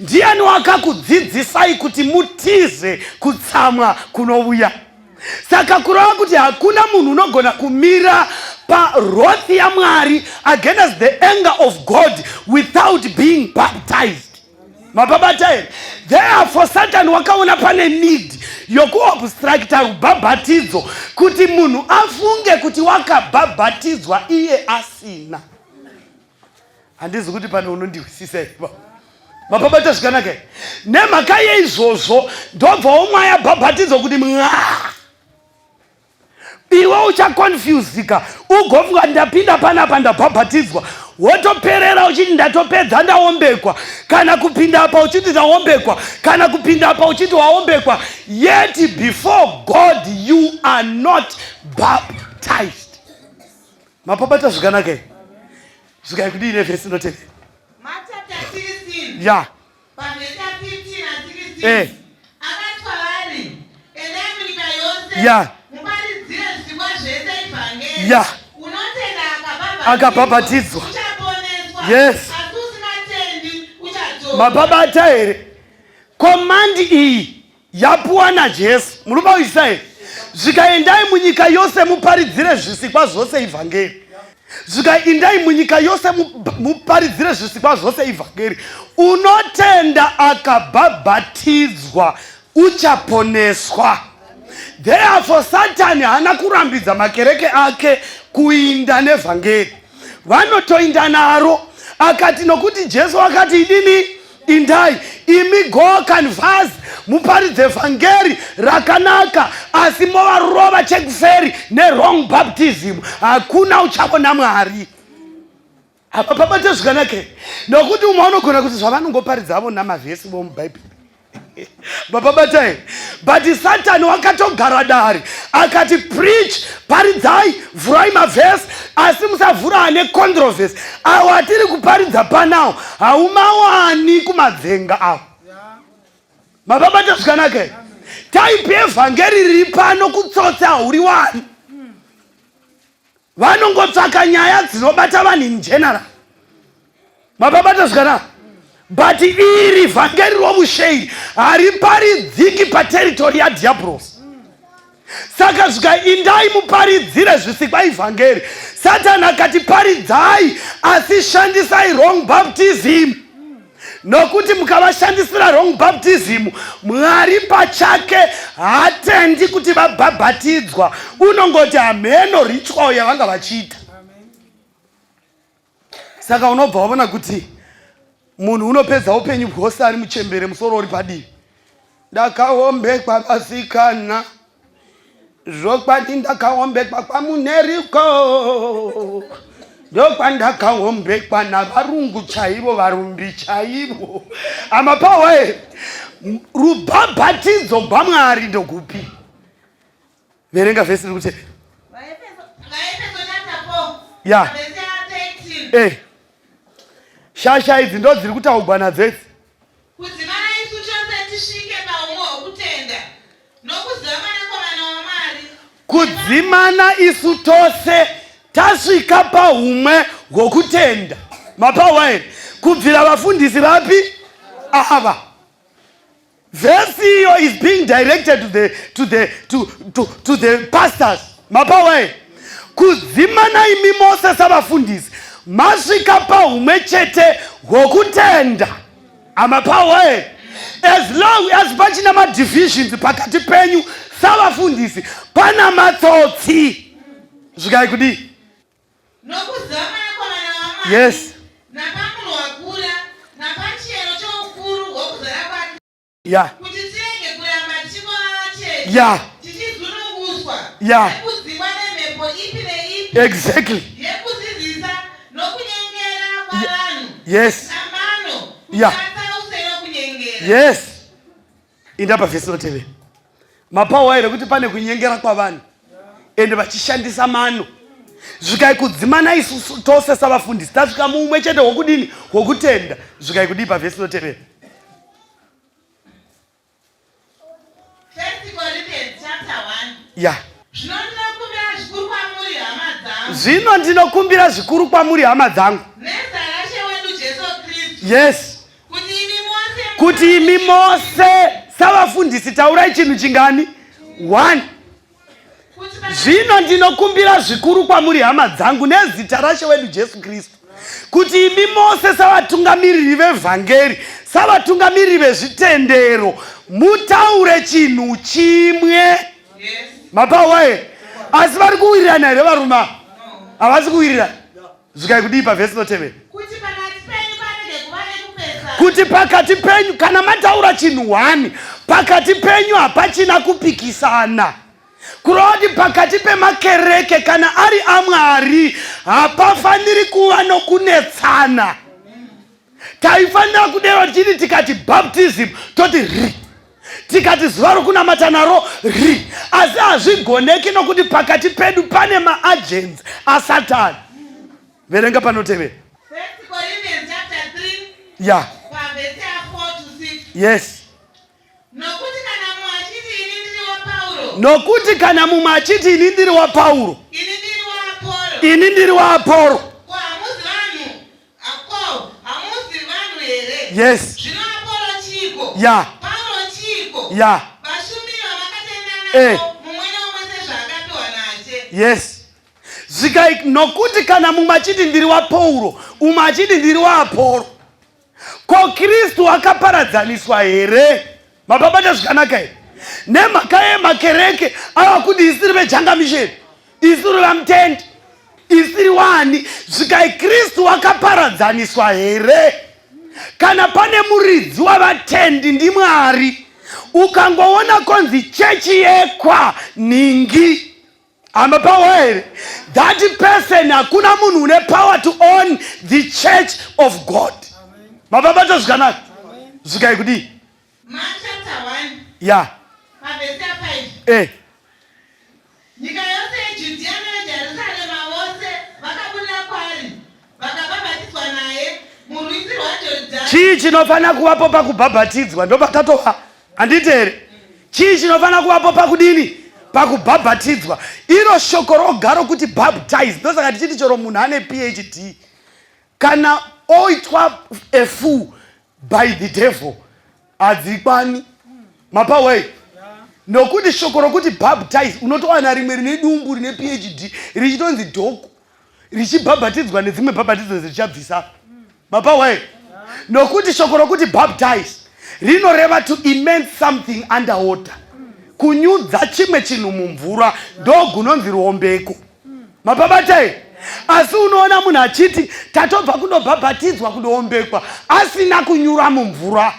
Ndiani wakakudzidzisai kuti mutize kutsamwa kunouya? Saka kurova kuti hakuna munhu unogona kumira parothi yaMwari against the anger of God without being baptized. Mabhabhata here. Therefore Satan wakaona pane need yokuobstructa rubhabhatidzo kuti munhu afunge kuti wakabhabhatidzwa iye asina. Handizi kuti pane unondihwisisa ivo. Mabhabhata zvikanaka. Nemhaka yeizvozvo ndobva womwaya bhabhatidzo kuti iwe uchakonfusika ugofunga ndapinda panapa ndabhabhatidzwa, wotoperera uchiti ndatopedza ndaombekwa, kana kupinda apa uchiti ndaombekwa, kana kupinda apa uchiti waombekwa, yet before God you are not baptized. Mapabata zvikanaka. Zvikai kudini vhesi inotevera. Mark chapter 16. Ya. Pavhesi 15 and 16. Akati kwavari, endai munyika yose. Ya. Muparidzire zvisikwa zvese ivhangeri. Ya. Unotenda akabhabhatidzwa uchaponeswa. Yes. Asi usingatendi uchadzoswa. Mabhabhata here. Komandi iyi yapuwa naJesu. Munobaizisa here. Zvikaendai munyika yose muparidzire zvisikwa zvose ivhangeri. Zvikaendai munyika yose muparidzire zvisikwa zvose ivhangeri. Unotenda akabhabhatidzwa uchaponeswa. Therefore Satani hana kurambidza makereke ake kuinda nevhangeri. Vanotoinda naro. Akati nokuti Jesu akati idini indai, imi go canvas muparidze vhangeri rakanaka, asi movarova chekuferi wrong baptism. Hakuna uchaona Mwari. Apa pabate zvikanaka. Nokuti umwe unogona kuti zvavanongoparidza avo namavhesi vomubhaibheri. Bapabata here. But Satan wakatogara dari akati preach, paridzai, vhurai mavhesi, asi musavhura ane controversy. Awo atiri kuparidza panawo haumawani kumadzenga awo. Mababata zvikanaka. Type yevhangeri riri pano kutsotsa hauri wani. Vanongotsvaka nyaya dzinobata vanhu in general. Mababata zvikana. But iri vhangeri romushei hariparidziki pateritori yaDiablos. Saka zvikaindai muparidzire zvisikwa ivhangeri. Satani akati paridzai asi shandisai wrong baptism. Nokuti mukavashandisira wrong baptism, Mwari pachake hatendi kuti vabhabhatidzwa. Unongoti hameno ritual yavanga vachiita. Saka unobva wabona kuti munhu unopedza upenyu hwose ari muchembere musoro uri padivi. Ndakaombekwa vasikana, zvokwadi ndakaombekwa kwamuneriko, ndokwandakaombekwa navarungu chaivo, varumbi chaivo. Amapawe, rubhabhatidzo rwaMwari ndokupi? Verenga vhesi riri kutevera. Ya. Shasha idzi ndo dziri kutaurwa nadzetsi. Kudzimana isu chose tisvike paumwe hwokutenda nokuziva Mwanakomana waMwari. Kudzimana isu tose tasvika paumwe hwokutenda. Mapawa ere kubvira vafundisi vapi ava. Vhesi iyo is being directed to the pastors. Mapawa ere kudzimana imi mose savafundisi masvika paumwe chete hwokutenda. Amapawa, as long as pachina madivisions pakati penyu savafundisi pana matsotsi. Zvikai kudi? Nokuziva Mwanakomana waMwari. Yes. Napamunhu wakura, napachiyero choukuru hwokuzara kwake. Yeah. Kuti tirege kuramba tichingova chete. Yeah. Tichizununguswa. Yeah. Nekudzingwa nemhepo ipi neipi. Exactly. Yekudzidzisa nokunyengera kwavanhu. Yes. Namano. Yeah. Kutsatsa kunyengera. Yes. Inda pavhesi rotevera. Mapawa ere kuti pane kunyengera kwavanhu ende vachishandisa mano. Zvikai kudzimana isu tose savafundisi tasvika muumwe chete hwokudini hwokutenda. Zvikai kudi pavhesi rotevera. 1 Corinthians chapter 1. Yeah. Zvino ndinokumbira zvikuru kwamuri hama dzangu. Zvino ndinokumbira zvikuru kwamuri hama dzangu. Nezita raShe wedu Jesu Kristu. Yes. Kuti imi mose savafundisi taurai chinhu chingani? 1. Zvino ndinokumbira zvikuru kwamuri hama dzangu nezita raShe wedu Jesu Kristu, kuti imi mose savatungamiriri vevhangeri, savatungamiriri vezvitendero, mutaure chinhu chimwe. Yes. Mapawa ere asi vari kuwirirana here varuma? Havasi kuwirirana. Zvikai kudii pavhesi rotevera? Kuti pakati penyu kana mataura chinhu 1 pakati penyu hapachina kupikisana. Kureva kuti pakati pemakereke kana ari aMwari hapafaniri kuva nokunetsana. Taifanira kudero tichiti tikati baptism toti ri, tikati zuva rokunamata naro ri, asi hazvigoneki nokuti pakati pedu pane maagents aSatani. Verenga panotevera. 1 Corinthians chapter 3. Yeah. Pavhesi 4 to 6. Yes. Nokuti kana mumwe achiti ini ndiri waPauro. Nokuti kana mumwe achiti ini ndiri waPauro. Ini ndiri waApolo. Ini ndiri waApolo. Ko hamuzi vanhu. Ako hamuzi vanhu here. Yes. Zvino Apolo chiko. Yeah. Paulo chiko. Yeah. Vashumiri vavakatenda navo mumwe nomwe sezvaakapiwa naShe. Yes. Zvikai nokuti kana mumwe achiti ndiri waPauro, umwe achiti ndiri waApolo, ko Kristu akaparadzaniswa here? Mababata zvakanaka here? Nemhaka yemakereke ava kuti isiri vejangamishere, isiri vamutendi, isiri wani. Zvikai Kristu akaparadzaniswa here? Kana pane muridzi wavatendi ndiMwari, ukangoona konzi chechi yekwa ningi, amapawa here, that person hakuna munhu une power to own the church of God. Mababata zvakanaka. Zvikai kudii? Mark chapter 1. Yeah. Pavhesi 5. Nyika yose yeJudhea neyeJerusarema vose vakabudira kwaari vakabhabhatidzwa naye murwizi rwaJorodhani. Chii chinofanira kuvapo pakubhabhatidzwa? Ndo pakatova. Handiti here? Chii chinofanira kuvapo pakudini? Pakubhabhatidzwa. Iro shoko rogaro kuti baptize. Ndosaka tichiti chero munhu ane PhD kana oitwa a fool by the devil hadzikwani. Mapaway nokuti shoko rokuti baptize unotowana rimwe rine dumbu rine PhD richitonzi dhoko richibhabhatidzwa nedzimwe bhabhatidzo dzichabvisa. Mapaway nokuti shoko rokuti baptize rinoreva to immerse something underwater, kunyudza chimwe chinhu mumvura ndogunonzi ruombeko. Mapabatai asi unoona munhu achiti tatobva kundobhabhatidzwa kundoombekwa asina kunyura mumvura.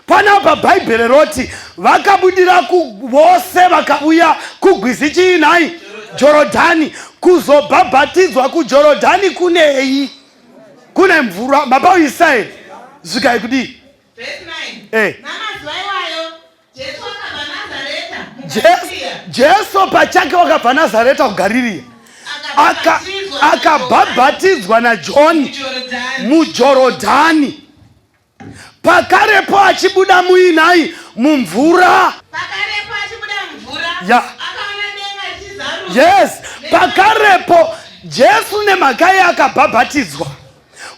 Panapa bhaibheri roti vakabudira vose vakauya kugwizi chiinai Jorodhani kuzobhabhatidzwa kuJorodhani kunei kune mvura. Mapawisai zvikai kudii? Jesu pachake wakabva Nazareta kuGarirea akabhabhatidzwa naJoni muJorodhani. Pakarepo achibuda muinai mumvura. Yes, pakarepo Jesu nemhakai akabhabhatidzwa.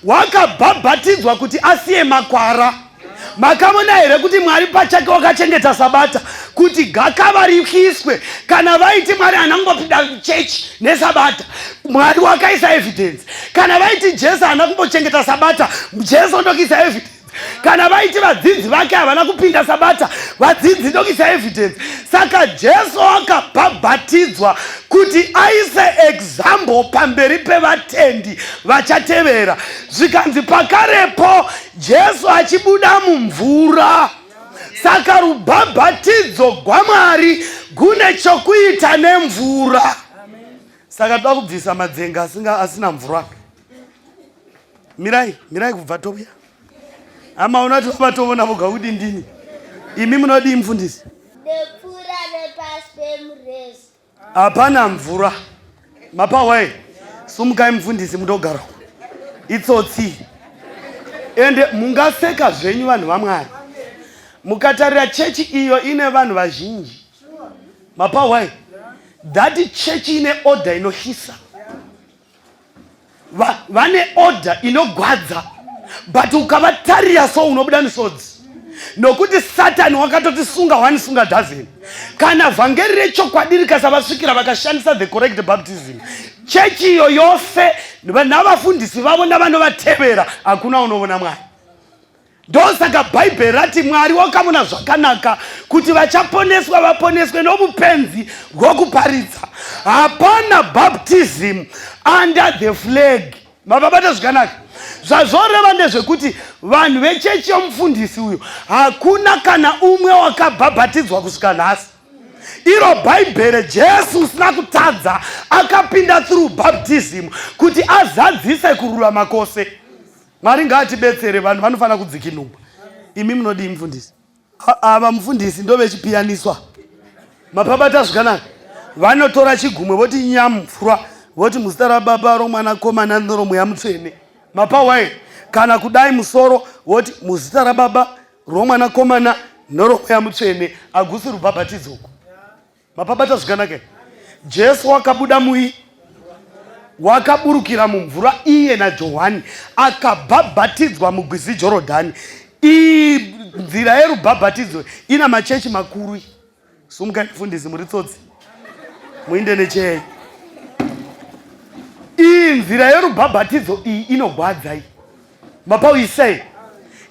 Wakabhabhatidzwa kuti asiye makwara. Makamona here kuti Mwari pachake wakachengeta sabata kuti gakava rikiswe. Kana vaiti Mwari anangopinda chechi nesabata, Mwari wakaisa evidence. Kana vaiti Jesu anakumbochengeta sabata, Jesu ndokuisa evidence. Kana vaiti vadzidzi vake havana kupinda sabata, vadzidzi ndokuisa evidence. Saka Jesu akabhabhatidzwa kuti aise example pamberi pevatendi vachatevera. Zvikanzi pakarepo Jesu achibuda mumvura. Saka rubhabhatidzo rwaMwari gune chokuita nemvura. Saka toda kubvisa madzenga asina mvura. Mirai kubva tobuya. Ama unati wabatoona boga kuti ndini. Imi munodi mfundisi. Nepfura nepasi pemurezi. Hapana mvura. Mapawai. Sumukai mfundisi mudogara. Itsotsi. Ende mungaseka zvenyu vanhu vaMwari. Mukatarira chechi iyo ine vanhu vazhinji. Mapawai. That church ine order inoshisa. Vane order inogwadza. But ukavatarira so unobuda misodzi. Nokuti Satani wakatotisunga one sunga dozen. Kana vhangeri rechokwadi rikasavasvikira vakashandisa the correct baptism, chechi iyo yose navafundisi vavo navanovatevera hakuna unoona Mwari. Ndosaka bhaibheri rati Mwari wakamona zvakanaka kuti vachaponeswa vaponeswe nomupenzi hwokuparidza. Hapana baptism under the flag. Mababata zvakanaka. Zvazvoreva ndezvekuti vanhu vechechi yomufundisi uyu hakuna kana umwe wakabhabhatidzwa kusvika nhasi. Iro bhaibheri Jesu usina kutadza akapinda through baptism kuti azadzise kururama kwose. Mwari ngaatibetsere, vanhu vanofana kudzikinurwa. Imi munodii mufundisi? Ava mufundisi ndovechipiyaniswa. Mapabata zvakanaka. Vanotora chigumwe voti nyamvura voti muzita raBaba roMwanakomana noromweya mutsvene. Mapawai kana kudai musoro voti muzita raBaba roMwanakomana noromweya mutsvene, hagusi rubhabhatidzo uku. Mapabata zvakanaka. Jesu wakabuda wakaburukira mumvura iye naJohani akabhabhatidzwa mugwizi Jorodhani. Nzira yerubhabhatidzo ina machechi makuru. Sumukai mufundisi muri tsotsi. Muinde nechechi. Nzira yerubhabhatidzo iyi inogwadza iyi. Mapawisei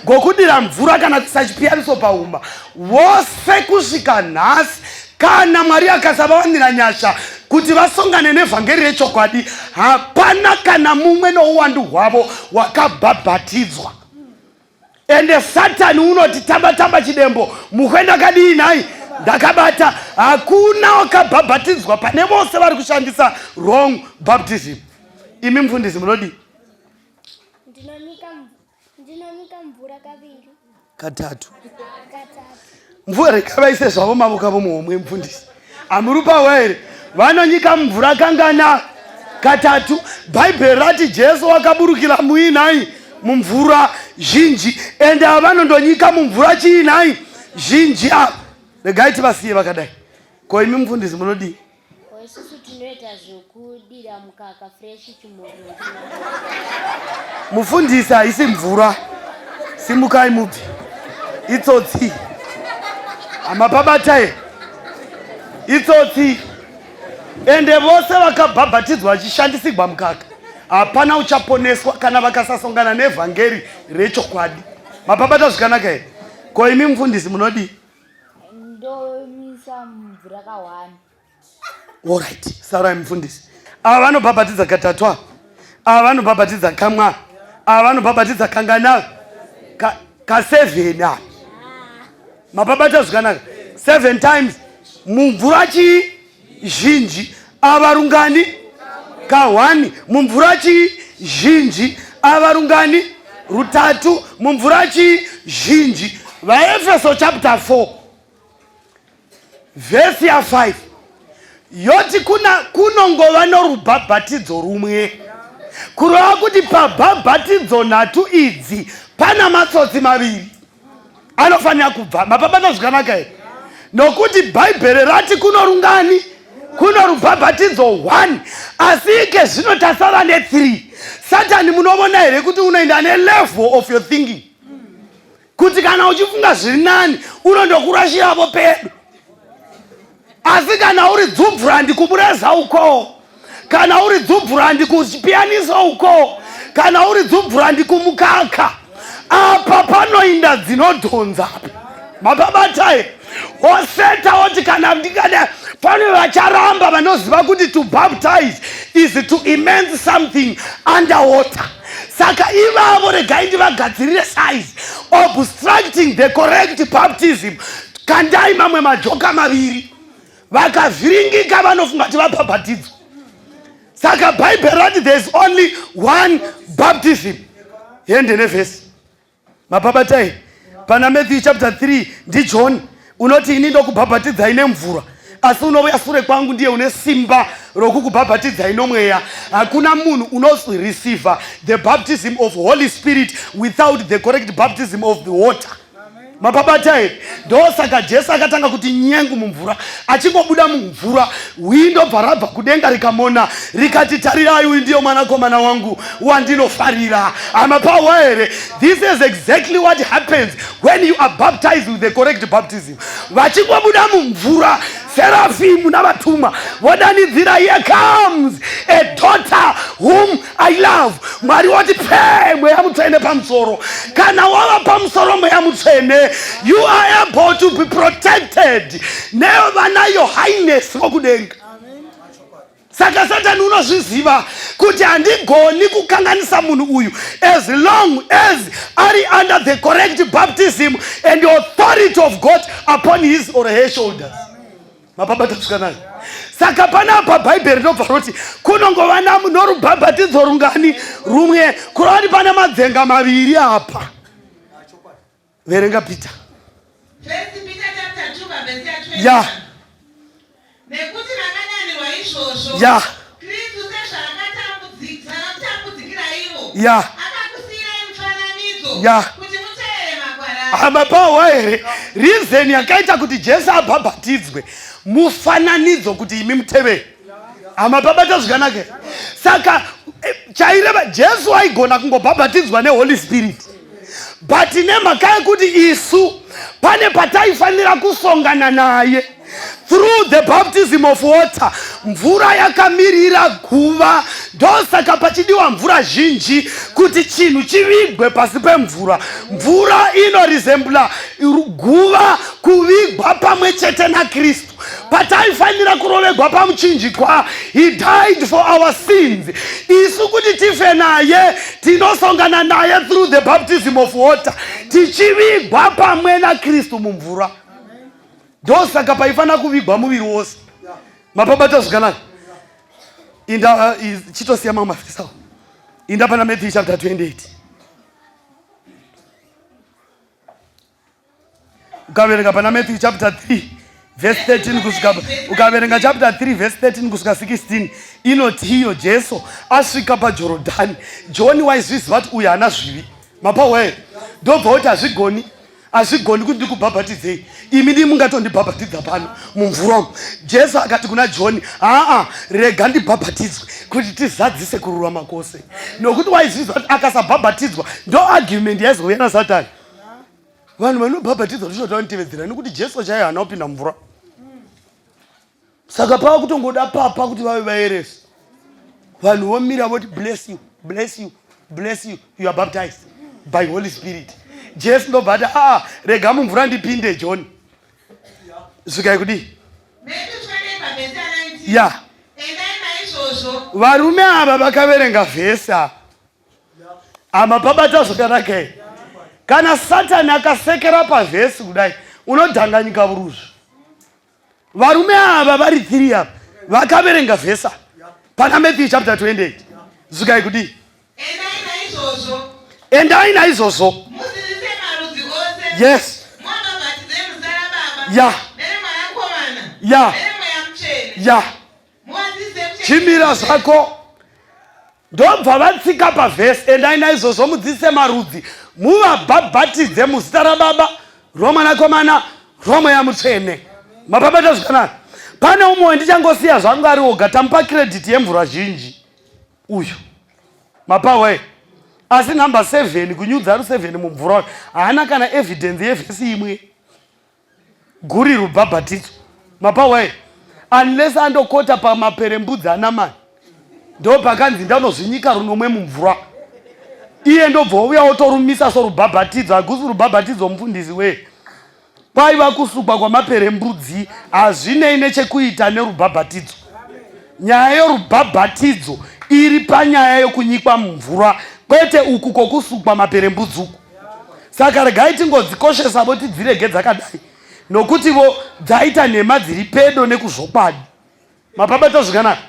ngokudira mvura kana kusachipiyaniso paumba vose kusvika nhasi, kana Mwari akasavawanira nyasha kuti vasongane nevhangeri rechokwadi, hapana kana mumwe nouwandu hwavo wakabhabhatidzwa. Ende Satani unoti tamba chidembo mukwenda kadii nai ndakabata. Hakuna wakabhabhatidzwa pane vose vari kushandisa wrong baptism. Imi mfundisi munodi? Ndinonika mvura kaviri. Katatu. Mvura ikavaise zvavo mavoko avo muhomwe mfundisi. Amurupa were vanonyika mvura kangana katatu. Bhaibheri rati Jesu wakaburukira muinai mumvura zhinji, ende vanondonyika mumvura chiinai zhinji. Regai tivasiye vakadai. Ko imi mfundisi munodi? Isusu tinoita kuita zvokudira mukaka fresh chimuriro. Mufundisi haisi mvura. Simukai mubve. Itsotsi. Amapabatai. Itsotsi. Ende vose vakabhabhatidzwa vachishandisirwa mukaka. Hapana uchaponeswa kana vakasasongana nevhangeri rechokwadi. Mapabata zvikanaka here? Ko imi mufundisi munodi? Ndomisa mvura ka1. Alright, sarai mufundisi. Ava vanobhabhatidza katatu. Ava vanobhabhatidza kamwa. Ava vanobhabhatidza kangana. Ka7 mapabata zvikanaka. 7 times mumvura chizhinji avarungani ka1 mumvura chizhinji avarungani rutatu mumvura chizhinji. VaEfeso chapter 4 verse ya 5 yoti kunongova norubhabhatidzo rumwe kureva kuti pabhabhatidzo nhatu idzi pana matsotsi maviri anofanira kubva. Mapabata zvikanaka here? Nokuti bhaibheri rati kunorungani kuno rubhabhatidzo 1 asi ike zvino tasara ne3. Satani munovona here kuti unoenda nelevel of your thinking kuti kana uchifunga zviri nani unondokurashirapo pedu. Asi kana uri dzubvurandi kumureza uko, kana uri dzubvurandi kuchipiyaniso uko, kana uri dzubvurandi kumukaka, apa panoinda dzinodhonza. Mapabatai oseta oti kana ndikada pane vacharamba vanoziva kuti to baptize is to immense something underwater. Saka ivavo regai ndivagadzirire size obstructing the correct baptism. Kandai mamwe majoka maviri vakavhiringika vanofunga kuti vabhabhatidzwa. Saka bhaibheri rati there is only one baptism. Yende nevhesi. Mapabatai pana Matthew chapter 3 ndiJohn unoti ini ndokubhabhatidzai nemvura asi unouya sure kwangu ndiye une simba rokukubhabhatidzai nomweya. Hakuna munhu unoreceive the baptism of Holy Spirit without the correct baptism of the water. Mapabatai ndosaka Jesu akatanga kuti nyengu mumvura. Achingobuda mumvura windo bharabha kudenga rikamona rikati tarirai uyu ndiyo mwanakomana wangu wandinofarira. Amapawa here? This is exactly what happens when you are baptized with the correct baptism. Vachingobuda mumvura Seraphim navatumwa vodanidzira, here comes a daughter whom I love. Mwari wati pe mweya mutsvene pamusoro. Kana wava pamusoro mweya mutsvene, you are able to be protected nevana your highness vokudenga. Saka Satani unozviziva kuti handigoni kukanganisa munhu uyu as long as ari under the correct baptism and the authority of God upon his or her shoulders. Mapabata zvikanaka. Saka panapa bhaibheri ndobva roti kunongova norubhabhatidzo rungani rumwe kureva kuti pana madzenga maviri apa. Verenga Peter. First Peter chapter 2 verse 21. Yeah. Nekuti vakadanirwa izvozvo. Yeah. Kristu sezvaakatambudzikira ivo. Yeah. Akakusiyirai mufananidzo. Yeah. Kuti muteerere magwara. Amapawa here? Reason yakaita kuti Jesu abhabhatidzwe mufananidzo kuti imi mutevere. Amapabata zvikanaka. Saka chaireva Jesu aigona kungobhabhatidzwa neHoly Spirit. But nemhaka yekuti isu pane pataifanira kusongana naye through the baptism of water, mvura yakamirira guva. Ndosaka pachidiwa mvura zhinji kuti chinhu chivigwe pasi pemvura. Mvura inoresembla guva kuvigwa pamwe chete naKristu. Pataifanira kurovegwa pamuchinjikwa, he died for our sins. Isu kuti tife naye tinosongana naye through the baptism of water, tichivigwa pamwe naKristu mumvura. Ndosaka paifana kuvigwa muviri wose. Mapabata zvikanaka. Inda chitosiya mamwe mavhesi. Inda pana Matthew chapter 28. Ukaverenga pana Matthew chapter 3 verse 13 kusvika, ukaverenga chapter 3 verse 13 kusvika 16, inoti iyo Jesu asvika paJorodhani. John waizviziva kuti uyu haana zvivi. Mapawa here? Ndobva kuti hazvigoni Azvigoni kuti ndikubhabhatidzei. Imi ndimi mungatondibhabhatidza pano mumvura umu. Jesu akati kuna John, rega ndibhabhatidzwe kuti tizadzise kururama kwose. Nokuti waizvizwa kuti akasabhabhatidzwa ndo argument yaizouya naSatani. Vanhu vanobhabhatidzwa zvinotaura kutevedzera nekuti Jesu chaiye haana kupinda mvura. Saka pava kutongoda papa kuti vave vaeresi. Vanhu vomira voti bless you, bless you, bless you. You are baptized by Holy Spirit. Jesu ndobhata rega mumvura ndipinde John. Zvikai kudi? Ya. Varume ava vakaverenga vhesa. Amapabata zvakanaka. Kana Satani akasekera pavhesi kudai, unodhanganyika buruzvi. Varume ava vari 3 apa vakaverenga vhesa. Pana Matthew chapter 28. Zvikai kudi? Endai naizvozvo. Yes. Ya. Ya. Ya. Chimira zvako. Ndobva vatsika pavhesi. Endai naizvozvo mudzidzise marudzi. Muvabhabhatidze muzita raBaba, roMwanakomana, roMweya Mutsvene. Mapabata zvakanaka. Pane umwe ndichangosiya zvangu ari oga tamupa credit yemvura zhinji. Uyu. Mapawe. Asi number 7 kunyudza ari 7 mumvura. Haana kana evidence yevhesi imwe. Guri rubhabhatidzo. Mapawe. Unless andokota pamaperembudzi anamani. Ndo pakanzi ndanozvinyika runomwe mumvura. Iye ndobva uya otorumisa sorubhabhatidzo. Hakusi rubhabhatidzo mufundisi we. Paiva kusukwa kwamaperembudzi hazvinei nechekuita nerubhabhatidzo. Nyaya yorubhabhatidzo iri panyaya yokunyikwa mumvura, kwete uku kokusukwa maperembudzi uku. Saka regai tingodzikoshesa voti dzirege dzakadai, nokuti vo dzaita nhema dziri pedo nekuzvokwadi. Mapabata zvakanaka.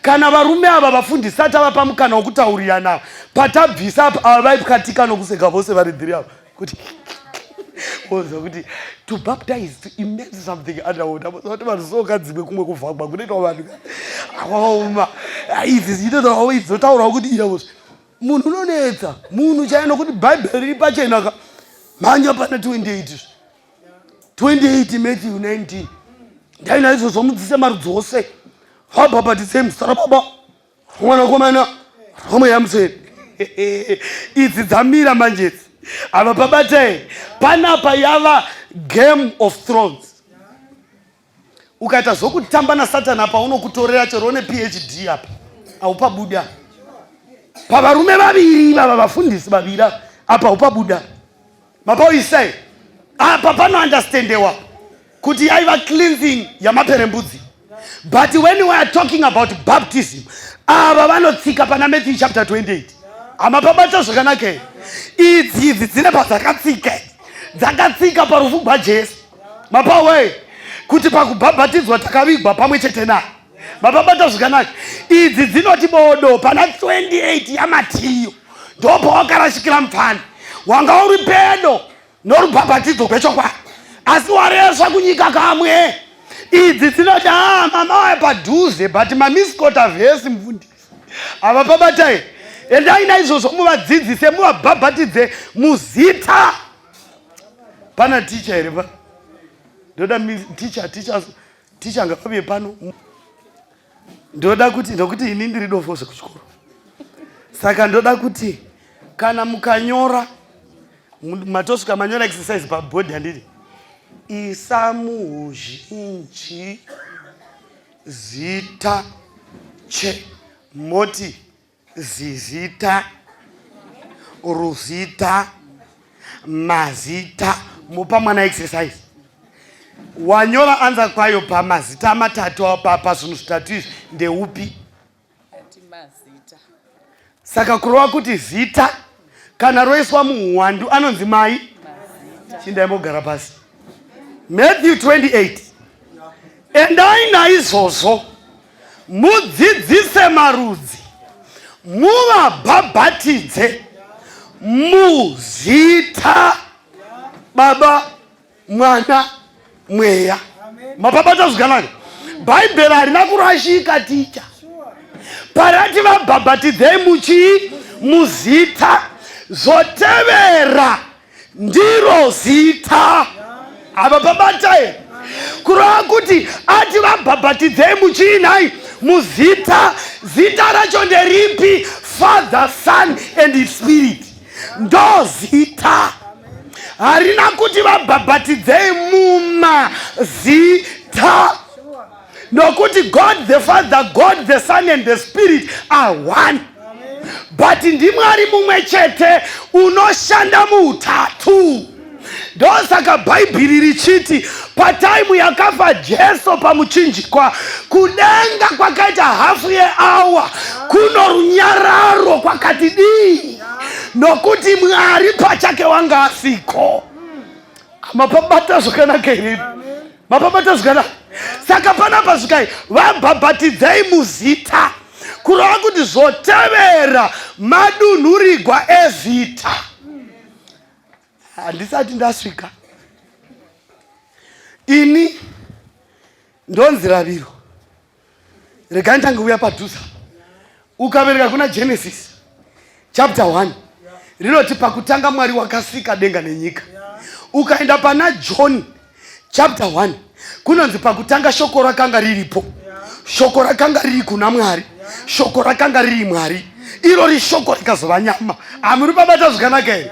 Kana varume ava vafundisi atavapa mukana wokutaurirana, patabvisa ava vaipwatika nokuseka vose vari 3 ava kuti kuti to baptize, to immerse something underwater. But vanhu sokadzime kumwe kuvhagwa kunoitwa vanhu aoma izvi zvinotaura izvotaura kuti iyavo munhu unonetsa munhu chaino kuti bhaibheri riri pachenaka mhanya pana 28 Matthew 19. Ndaina izvozvo mudzidzise marudzi ose. Vabhabhatidze muzita raBaba, roMwanakomana, roMweya Mutsvene. Idzi dzamira manjezi. Ava pabate panapa yava Game of Thrones. Ukaita zvokutamba naSatani apa unokutorera chero ne PhD apa. Aupabuda. Pavarume vaviri vava vafundisi vaviri apa upabuda. Mapaisai. Apa pano understandewa kuti yaiva cleansing yamaperembudzi. But when we are talking about baptism, ava vanotsika pana Matthew chapter 28. Amapabata zvakanaka. Idzi dzine padzakatsika. Dzakatsika parufu rwaJesu. Mapawe kuti pakubhabhatidzwa takavigwa pamwe chete naye. Mapabata zvakanaka. Idzi dzinoti bodo pana 28 yaMatiyo. Ndopo wakarashikira mupfani. Wanga uri pedo norubhabhatidzo rwechokwadi. Asi warezva kunyika kamwe. Idzi dzinoti mama waye padhuze but mamiskota vhesi mufundisi. Ava pabatai. Endai naizvozvo muvadzidzise muvabhabhatidze muzita. Pana ticha here pa? Ndoda ticha ngavave pano. Ndoda kuti ndokuti ini ndiri dofo kuchikoro. Saka ndoda kuti kana mukanyora matosvika manyora exercise paboard handiti. Isa muzhinji zita che moti zizita ruzita mazita mupa mwana exercise. Wanyora anza kwayo pamazita matatu papa zvinhu zvitatu izvi ndeupi? Mazita. Saka kurova kuti zita kana roiswa muhwandu anonzi mai mazita. Chindai mogara pasi. Matthew 28. Endai naizvozvo mudzidzise marudzi muvabhabhatidze muzita Baba, Mwana, Mweya. Mapabata zvakanaka. Bhaibheri harina kurashika ticha. Parati vabhabhatidzei muzita zotevera ndiro zita. Apa babata here kureva kuti ati vabhabhatidzei muchiinai muzita. Zita racho nderipi? Father, Son and Spirit. Ndo zita. Harina kuti vabhabhatidzei mumazita. Nokuti God the Father, God the Son and the Spirit are one. But ndimwari mumwe chete unoshanda muutatu. Ndosaka Bhaibheri richiti pataimu yakafa Jesu pamuchinjikwa, kudenga kwakaita hafu yeawa, kuno runyararo kwakati dii, nokuti Mwari pachake wanga asiko. Mapabata zvakanaka here. Mapabata zvakanaka. Saka panapa zvikai vabhabhatidzei muzita, kureva kuti zvotevera madunhurigwa ezita. Handisati ndasvika. Ini ndonzi raviro. Regai ntange uya padhuza. Ukavereka kuna Genesis chapter 1 rinoti pakutanga Mwari wakasika denga nenyika. Ukaenda pana John chapter 1 kunonzi pakutanga shoko rakanga riripo. Shoko rakanga riri kuna Mwari. Shoko rakanga riri Mwari. Iro rishoko rikazova nyama. Amuri babata zvakanaka here.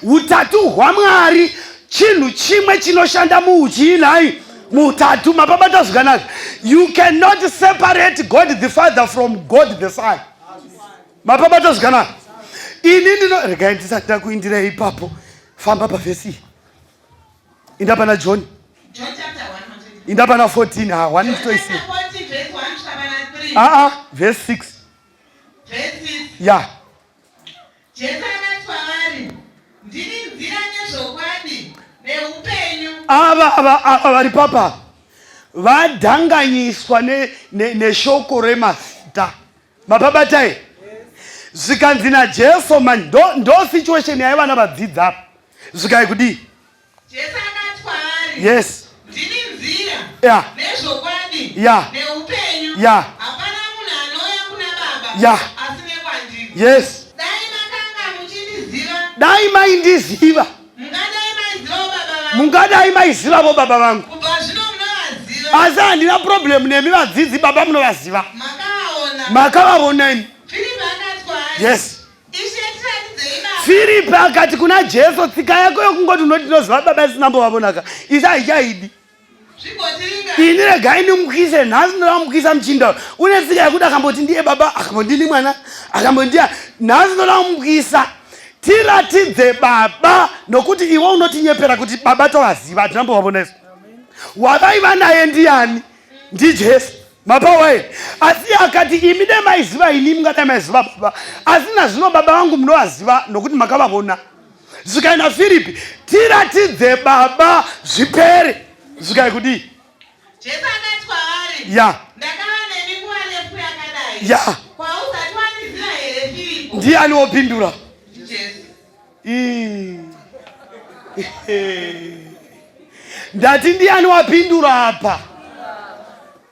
Utatu hwaMwari chinhu chimwe chinoshanda muuchinai muutatu. Mapabata zvakanaka. You cannot separate God the Father from God the Son. Mapabata zvakanaka. Ini ndino regai ndisati ndakuindira ipapo. Famba pavhesi. Inda pana John. John chapter 1. Inda pana 14. Ah, 1 John story. chapter 14 verse 1 to 3. Verse 6. Verse 6. Yeah. Jesu akati kwavari, ndini nzira nezvokwadi neupenyu. Ava vari papa vadhanganyiswa neshoko remazita. Mapabatai zvikanzi naJesu ndo situation yaiva navadzidzi apa. Zvikai kudii? Jesu akati kwavari, yes, ndini nzira nezvokwadi neupenyu. Hapana munhu anouya kuna Baba asine kwandiri. Yes. Dai makanga muchindiziva. Dai maindiziva. Mungadai maiziva baba vangu. Kubva zvino munovaziva. Asi handina problem nemi vadzidzi baba munovaziva. Makavaona. Makavaona ini. Filipi akati kwaari. Yes. Ishe tiratidzei Baba. Filipi akati kuna Jesu, tsika yako yokungoti unoti ndinoziva baba isinambovavonaka isi haichaidi. Ini regai ndimukise, nhasi ndinamukisa muchinda. Une tsika yekuti akamboti ndiye baba, akamboti ndini mwana, akambondiya, nhasi ndinamukisa. Tiratidze baba, nokuti iwe unotinyepera kuti baba tovaziva, hatinambovavona isu. Wavaiva naye ndiani? NdiJesu. Mapawe. Asi akati imi demaiziva ini mungadai maiziva baba. Asi nazvino baba vangu munovaziva nokuti makavavona. Zvikaenda Filipi, tiratidze baba zvipere. Zvikai kudii? Jesu akati kwavari, ndakava nemi nguva refu yakadai. Kwausati wandiziva here Filipi? Ndiani wopindura? Jesu. Ndati ndiani wapindura apa?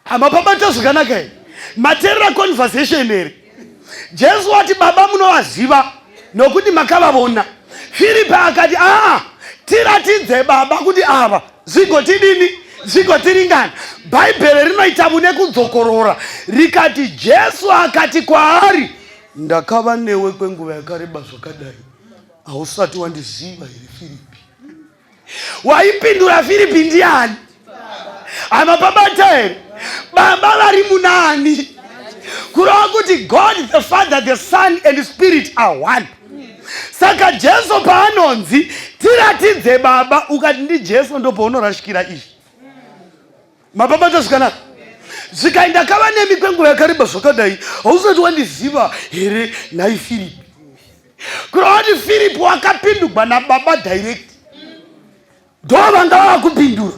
Amapabata zvakanaka here. Materera conversation here. Jesu wati baba munovaziva nokuti makavavona. Filipi akati tiratidze baba kuti ava zvigotidini, zvigotiringana. Bhaibheri rinoita nekudzokorora rikati Jesu akati kwaari, ndakava newe kwenguva yakareba zvakadai, hausati wandiziva here Filipi. Waipindura Filipi ndiani? Amapabata here. Baba vari munani? Kureva kuti God the Father, the Son and the Spirit are one. Saka Jesu paanonzi tiratidze baba, ukati ndi Jesu ndopaunorashikira izvi. Mapabata zvakanaka. Zvikaenda kava nemi kwenguva yakareba zvakadai, hausati wandiziva here nai Filipi. Kureva kuti Filipi wakapindurwa nababa direct. Ndo vanga vakupindura.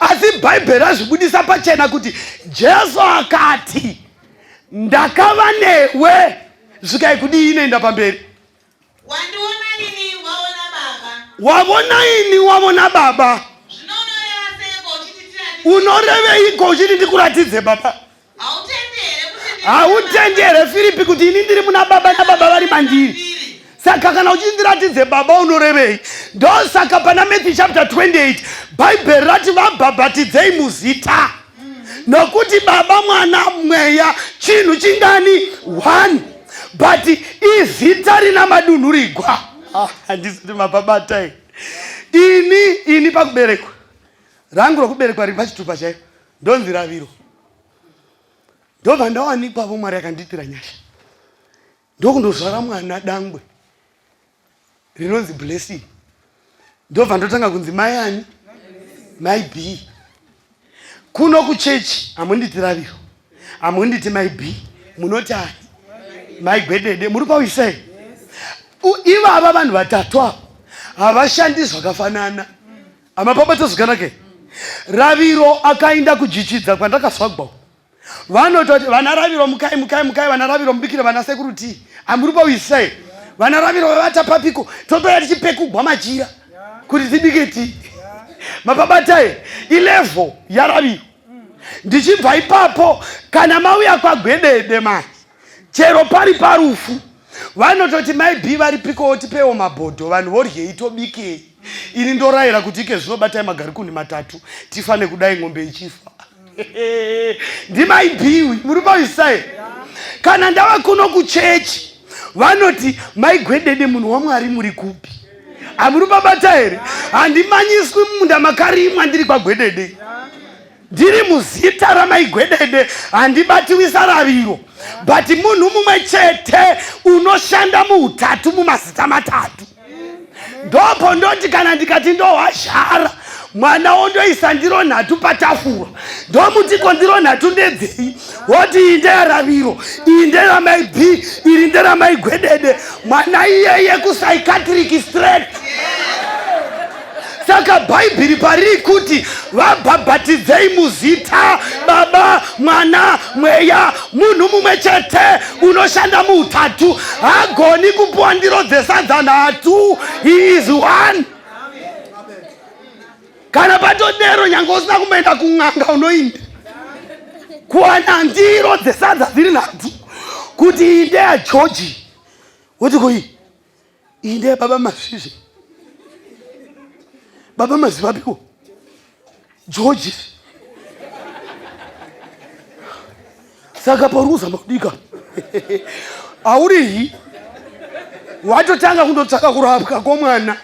Asi Bhaibheri azvibudisa pachena kuti Jesu akati ndakava newe. Zvikai kudii? Inoenda pamberi. Wandiona ini waona baba. Wavona ini wavona baba. Unoreveiko uchiti ndikuratidze baba? Hautendere Filipi kuti ini ndiri muna baba nababa vari mandiri. Saka kana uchindiratidze baba unorevei? Ndosaka pana Matthew chapter 28 Bible rati vabhabhatidzei muzita. Nokuti Baba Mwana Mweya chinhu chingani 1 but izita rina madunhu rigwa. Handisiti mababatai. Ini pakuberekwa. Rangu rokuberekwa riri pachitupa chaipo. Ndonzi Raviro. Ndobva ndawanikwa Mwari akandiitira nyasha. Ndokundozvara mwana dangwe rinonzi Blessing. Ndobva ndotanga kunzi mai ani? Mai B. Kuno kuchechi amunditi Raviro, amunditi mai B, munoti ani? Mai Gwedede. Muri pawisei? Ivava vanhu vatatu avo havashandi zvakafanana. Amapapata zvakanaka. Raviro akaenda kujichidza kwandakasvagwa. Vanototi vana Raviro mukai vana Raviro mubikire vana sekuru tii. Amuri pawisei? Vana Raviro vavata papiko totoya tichipekugwa machira kuti tibike tii. Mapabatai ilevel yaRaviro. Ndichibva ipapo kana mauya kwaGwedede manje chero pari parufu vanototi mai B varipiko tipewo mabhodho vanhu voryei tobikei. Ini ndorayira kuti ike zvinobatai magarikuni matatu tifane kudai ng'ombe ichifa. Ndimai B muri pawisai? Kana ndava kuno kuchechi vanoti mai Gwedede munhu waMwari muri kupi? Amuri pabata here? Handimanyiswi munda makarimwa ndiri kwaGwedede. Ndiri muzita ramai Gwedede handibatiwisa Raviro. But munhu mumwe chete unoshanda muutatu mumazita matatu. Ndopo ndoti kana ndikati ndohwashara mwana ondoisa ndiro nhatu patafura. Ndomutiko ndiro nhatu ndedzei. Woti iyi ndeyaRaviro, iyi nderamai B, iri nderamai Gwedede. Mwana iyeye kupsychiatric straight. Saka Bhaibheri pariri kuti vabhabhatidzei muzita Baba Mwana Mweya. Munhu mumwe chete unoshanda muutatu hagoni kupuwa ndiro dzesadza nhatu. He is one. Kana patodero nyange usina kumboenda kun'anga unoinda kuwana ndiro dzesadza dziri nhatu kuti iyi ndeyaJoji. Woti koi iyi ndeyababa Mazvizve. Baba Mazivapiko George. Saka paruza makudika. Aurihi watotanga kundotsaka kurapwa komwana.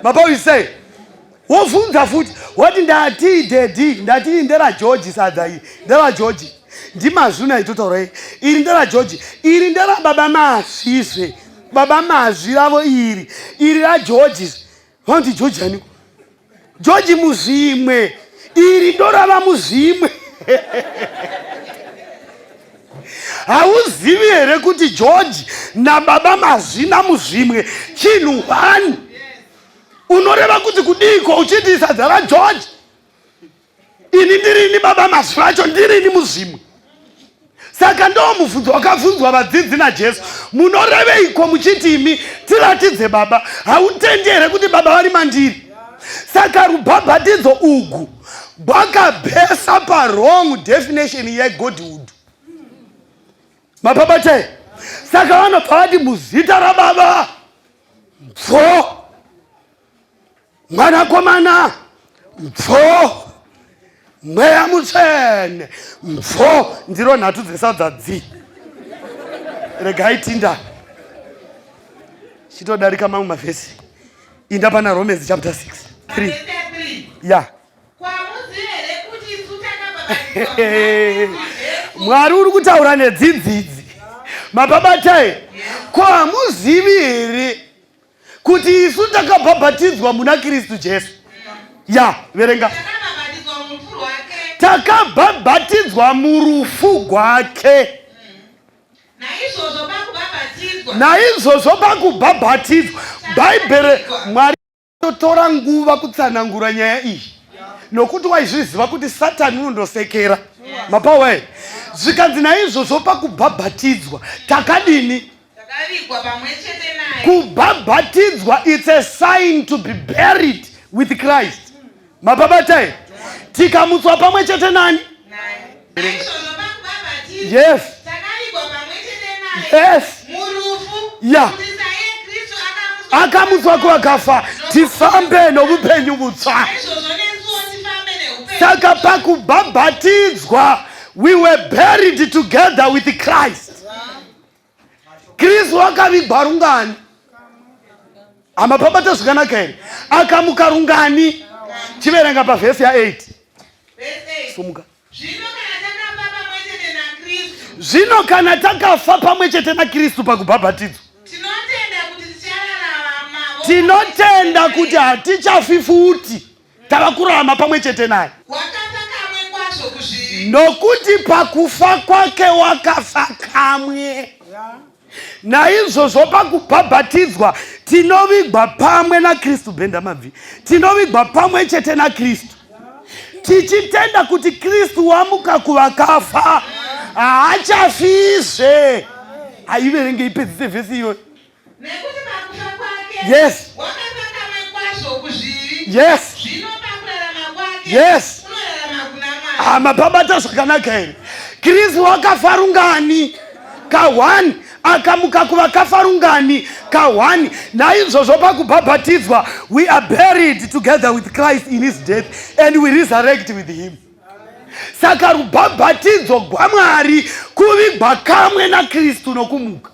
Baba wisei wovunza futi wati ndati dedi ndati ndera George sadai ndera George ndimazvuna itotorai iri ndera George iri ndera baba Mazvizve. Baba Mazvi ravo iri ra George. Vanti George ani George Muzimwe iri ndorava Muzimwe. Hauzivi here kuti George naBaba Mazvi naMuzimwe chinhu 1. Unoreva kuti kudiko uchiti sadza raGeorge. Ini ndirini Baba Mazvi vacho ndirini Muzimwe. Saka ndo mubvunzo wakabvunzwa vadzidzi naJesu. Munoreveiko muchiti imi tiratidze Baba? Hautendi here kuti Baba vari mandiri? Saka rubhabhatidzo ugu bwakabhesa wrong definition yegodhood. Mapabate. Saka vanobva vati muzita raBaba Mfo Mwanakomana Mfo Mweya Mutsvene Mfo ndiro nhatu dzesadza dzi. Regai tinda chitodarika mamwe mavhesi. Inda pana Romans chapter 6 3. Yeah. Mwari uri kutaura nedzidzidzi. Mababatai. Ko hamuzivi here kuti isu takabhabhatidzwa muna Kristu Jesu? Ya, verenga. Takabhabhatidzwa murufu gwake. Naizvozvo pakubhabhatidzwa Bhaibheri Mwari totora nguva kutsanangura nyaya iyi. Nokuti waizviziva kuti Satani unondosekera. Mapawe zvikanzi naizvozvo pakubhabhatidzwa takadini? Kubhabhatidzwa it's a sign to be buried with Christ. Mababatai tikamutswa pamwe chete nani? Yes. Yes. Yeah. Akamutswa kuvakafa tifambe noupenyu butsva. Saka pakubhabhatidzwa we were buried together with Christ. Kristu wakavigwa rungani. Amapapata zvakanaka here. Akamuka rungani. Chiverenga pavhesi ya8. Sumuka. Zvino kana takafa pamwe chete naKristu pakubhabhatidzwa, tinotenda kuti hatichafi futi, tava kurarama pamwe chete naye. Nokuti pakufa kwake wakafa kamwe. Naizvozvo pakubhabhatidzwa tinovigwa pamwe naKristu. Bhenda mabvi. Tinovigwa pamwe chete naKristu. Tichitenda kuti Kristu wamuka kuvakafa, haachafizve. Haiverenge ipedzise vhesi iyoyo. Yes. Yes. Yes. Amapabata zvakanaka here. Kristu wakafa rungani ka1, akamuka kuvakafa rungani ka1. Naizvozvo pakubhabhatidzwa we are buried together with Christ in his death and we resurrect with him. Saka rubhabhatidzo rwaMwari kuvigwa kamwe naKristu nokumuka.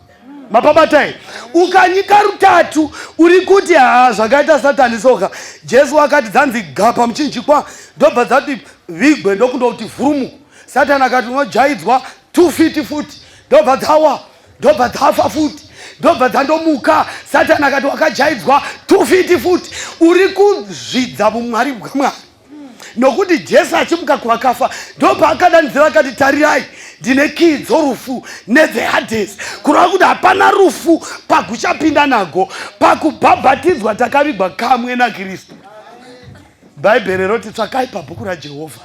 Mapabata here. Ukanyika rutatu uri kuti zvakaita Satani soka. Jesu akati dzanzi gapa muchinjikwa ndobva dzati vigwe ndokundoti vhurumuka. Satani akati unojaidzwa 2 feet futi ndobva dzawa, ndobva dzafa futi, ndobva dzandomuka. Satani akati wakajaidzwa 2 feet futi. Uri kuzvidza umwari hwaMwari. Nokuti Jesu achimuka kuvakafa ndopa akadanidzira akati tarirai ndine kii dzorufu nedzeHadesi, kureva kuti hapana rufu paguchapinda nago. Pakubhabhatidzwa takavigwa kamwe naKristu. Bhaibheri roti tsvakai pabhuku raJehovha.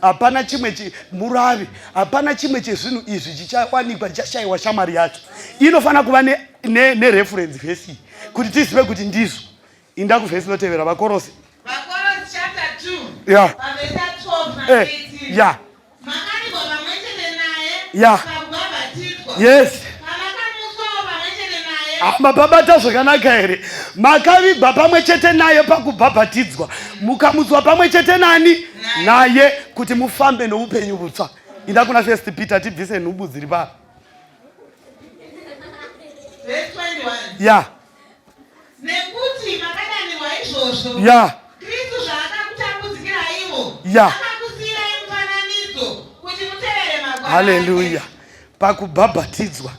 Hapana chimwe muravi, hapana chimwe chezvinhu izvi chichawanikwa chichashayiwa shamari yacho. Inofana kuva nereference vhesi kuti tizive kuti ndizvo. Inda kuvhesi inotevera Vakorose. Vakorose chapter 2. Yeah. Verse 12 na 18. Yeah. Makanigwa pamwe chete naye. Yeah. Pakubhabhatidzwa. Yes. Makamuswawo pamwe chete naye. Mapabata zvakanaka here. Makavigwa pamwe chete naye pakubhabhatidzwa. Mukamutswa pamwe chete nani? Naye kuti mufambe noupenyu butsva. Inda kuna 1 Peter tibvise nhubu dziri pa. Verse 21. Yeah. Nekuti makadanirwa izvozvo. Yeah. Kristu zvaakakutambudzikira ivo. Yeah. Akakusiyirai mufananidzo kuti mutevere magwaro. Hallelujah. Pakubhabhatidzwa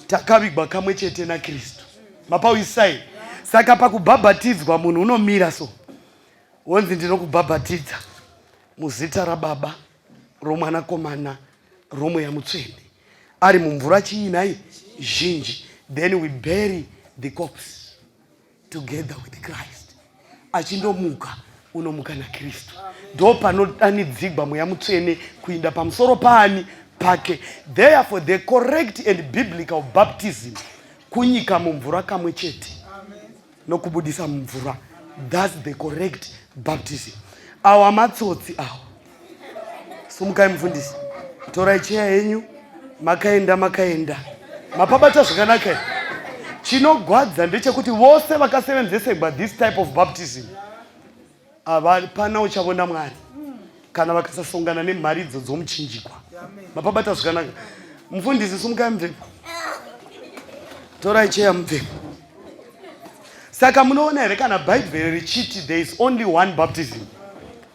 takavigwa kamwe chete naKristu. Mapawisai. Saka pakubhabhatidzwa munhu unomira so. Wonzi ndinokubhabhatidza muzita raBaba, roMwanakomana, roMweya Mutsvene. Ari mumvura chiinai zhinji. Then we bury the corpse together with Christ. Achindomuka unomuka naKristu. Ndo panodanidzigwa Mweya Mutsvene kuinda pamusoro paani pake. Therefore the correct and biblical baptism kunyika mumvura kamwe chete nokubudisa mumvura. That's the correct baptism. Awa matsotsi awa. Sumukai mufundisi. Torai cheya yenyu. Makaenda. Mapabata zvakanaka. Chinogwadza ndechekuti vose vakasevenzesegwa this type of baptism hapana uchavona Mwari kana vakasasongana nemharidzo dzomuchinjikwa. Mapabata zvakanaka. Mufundisi sumukai mubveko. Torai cheya mubveko. Saka munoona here kana Bhaibheri richiti there is only one baptism,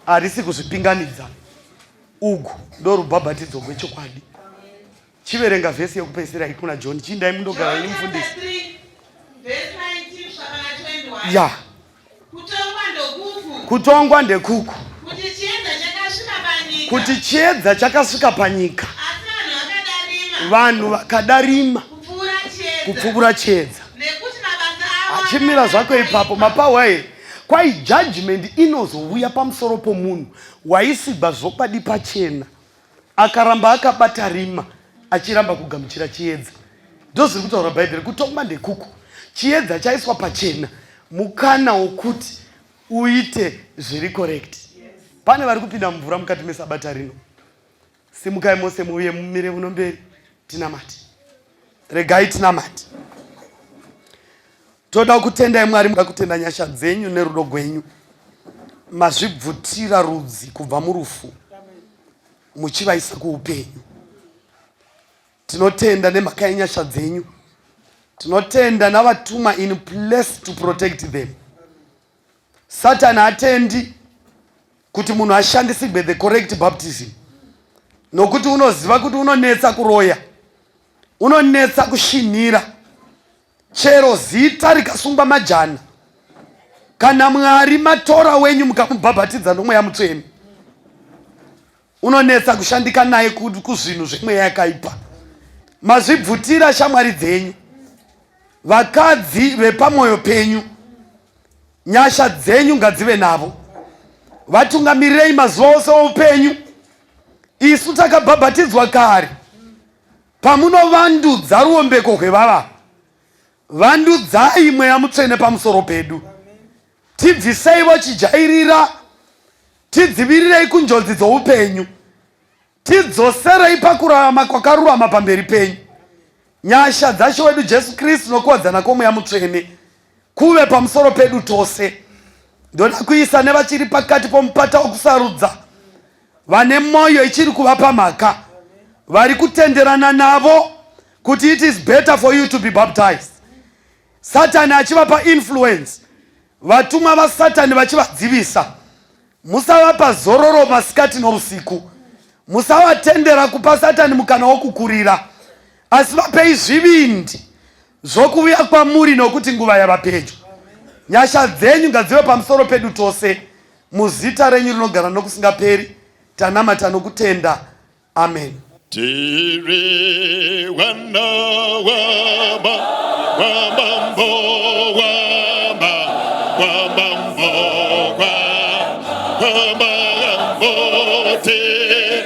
harisi kuzvipinganidza. Ugu ndo rubhabhatidzo rwechokwadi. Chiverenga vhesi yekupedzisira ikuna John. Chindai mundogara ini mufundisi. Verse 19 kusvika 21. Yeah. Kutongwa ndekuku. Kuti chiedza chakasvika panyika. Vanhu vakadarima kupfuura chiedza. Achimira zvako ipapo mapawa here. Kwai judgment inozouya pamusoro pomunhu waisigwa zvokwadi pachena akaramba akabata rima achiramba kugamuchira chiedza. Ndozviri kutaura Bhaibheri. Kutongwa ndekuku. Chiedza chaiswa pachena mukana wokuti uite zviri correct. Pane vari kupinda mumvura mukati mesabata rino. Simukai mose muuye mumire muno mberi tinamati. Regai tinamati. toda kutendai Mwari, kutenda nyasha dzenyu nerudo gwenyu. Mazvibvutira rudzi kubva murufu muchivaisa kuupenyu. Tinotenda nemhaka yenyasha dzenyu. Tinotenda navatuma in place to protect them. Satan hatendi kuti munhu ashandisirwe the correct baptism, nokuti unoziva kuti unonetsa kuroya, unonetsa kushinira. Chero zita rikasungwa majana, kana Mwari matora wenyu mukamubhabhatidza nomweya mutsvene, unonetsa kushandika naye kuzvinhu zvemweya yakaipa. Mazvibvutira shamwari dzenyu, vakadzi vepamwoyo penyu, nyasha dzenyu ngadzive navo. Vatungamirirei mazuva ose oupenyu. Isu takabhabhatidzwa kare. Pamunovandudza ruombeko rwevava, vandudzai mweya mutsvene pamusoro pedu. Tibviseivo chijairira, tidzivirirei kunjodzi dzoupenyu, tidzoserei pakurarama kwakarurama pamberi penyu. Nyasha dzaShe wedu Jesu Kristu nokuwadzana kwomweya mutsvene kuve pamusoro pedu tose. Ndoda kuisa nevachiri pakati pomupata wokusarudza, vane mwoyo ichiri kuvapa mhaka, vari kutenderana navo kuti it is better for you to be baptized. Satani achivapa influence, vatumwa vaSatani vachivadzivisa. Musavapa zororo masikati nousiku. Musavatendera kupa Satani mukana wokukurira, asi vapei zvivindi zvokuuya kwamuri nokuti nguva yava pedyo. Nyasha dzenyu ngadzive pamusoro pedu tose, muzita renyu rinogara nokusingaperi. Tanamata nokutenda. Amen. Tiri wana wama wamambo wama wamambo wamambo tere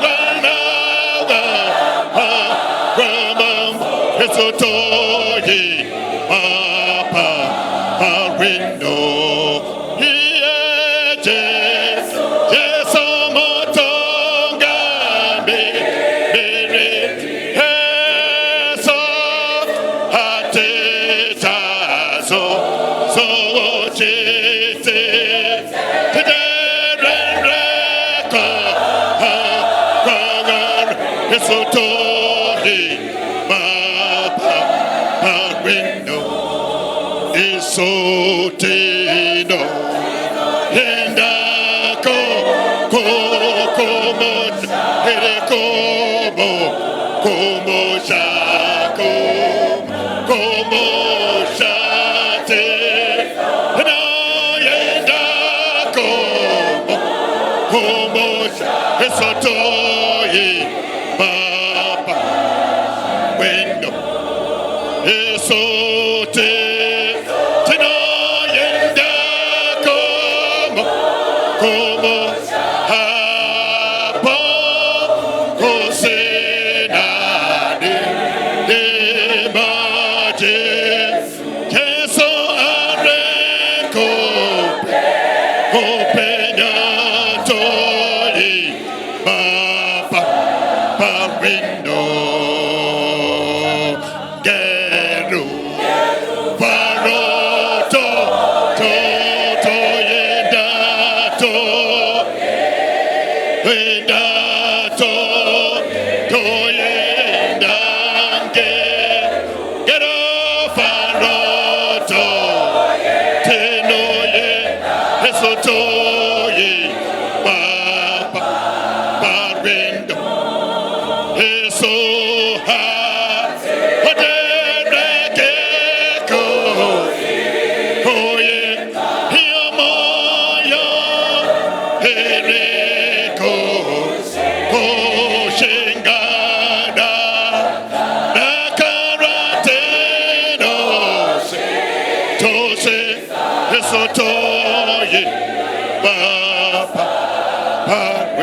wana wamambo esotoyi papa arindo Sotino Hendako Komo Herekobo Komo Shako Komo Shate Hendako Komo Esotoyi Papa Wendo Esote como hapo kosenade de baje keso areko openya toyi papa pavindo geru paroto to Papa, Papa,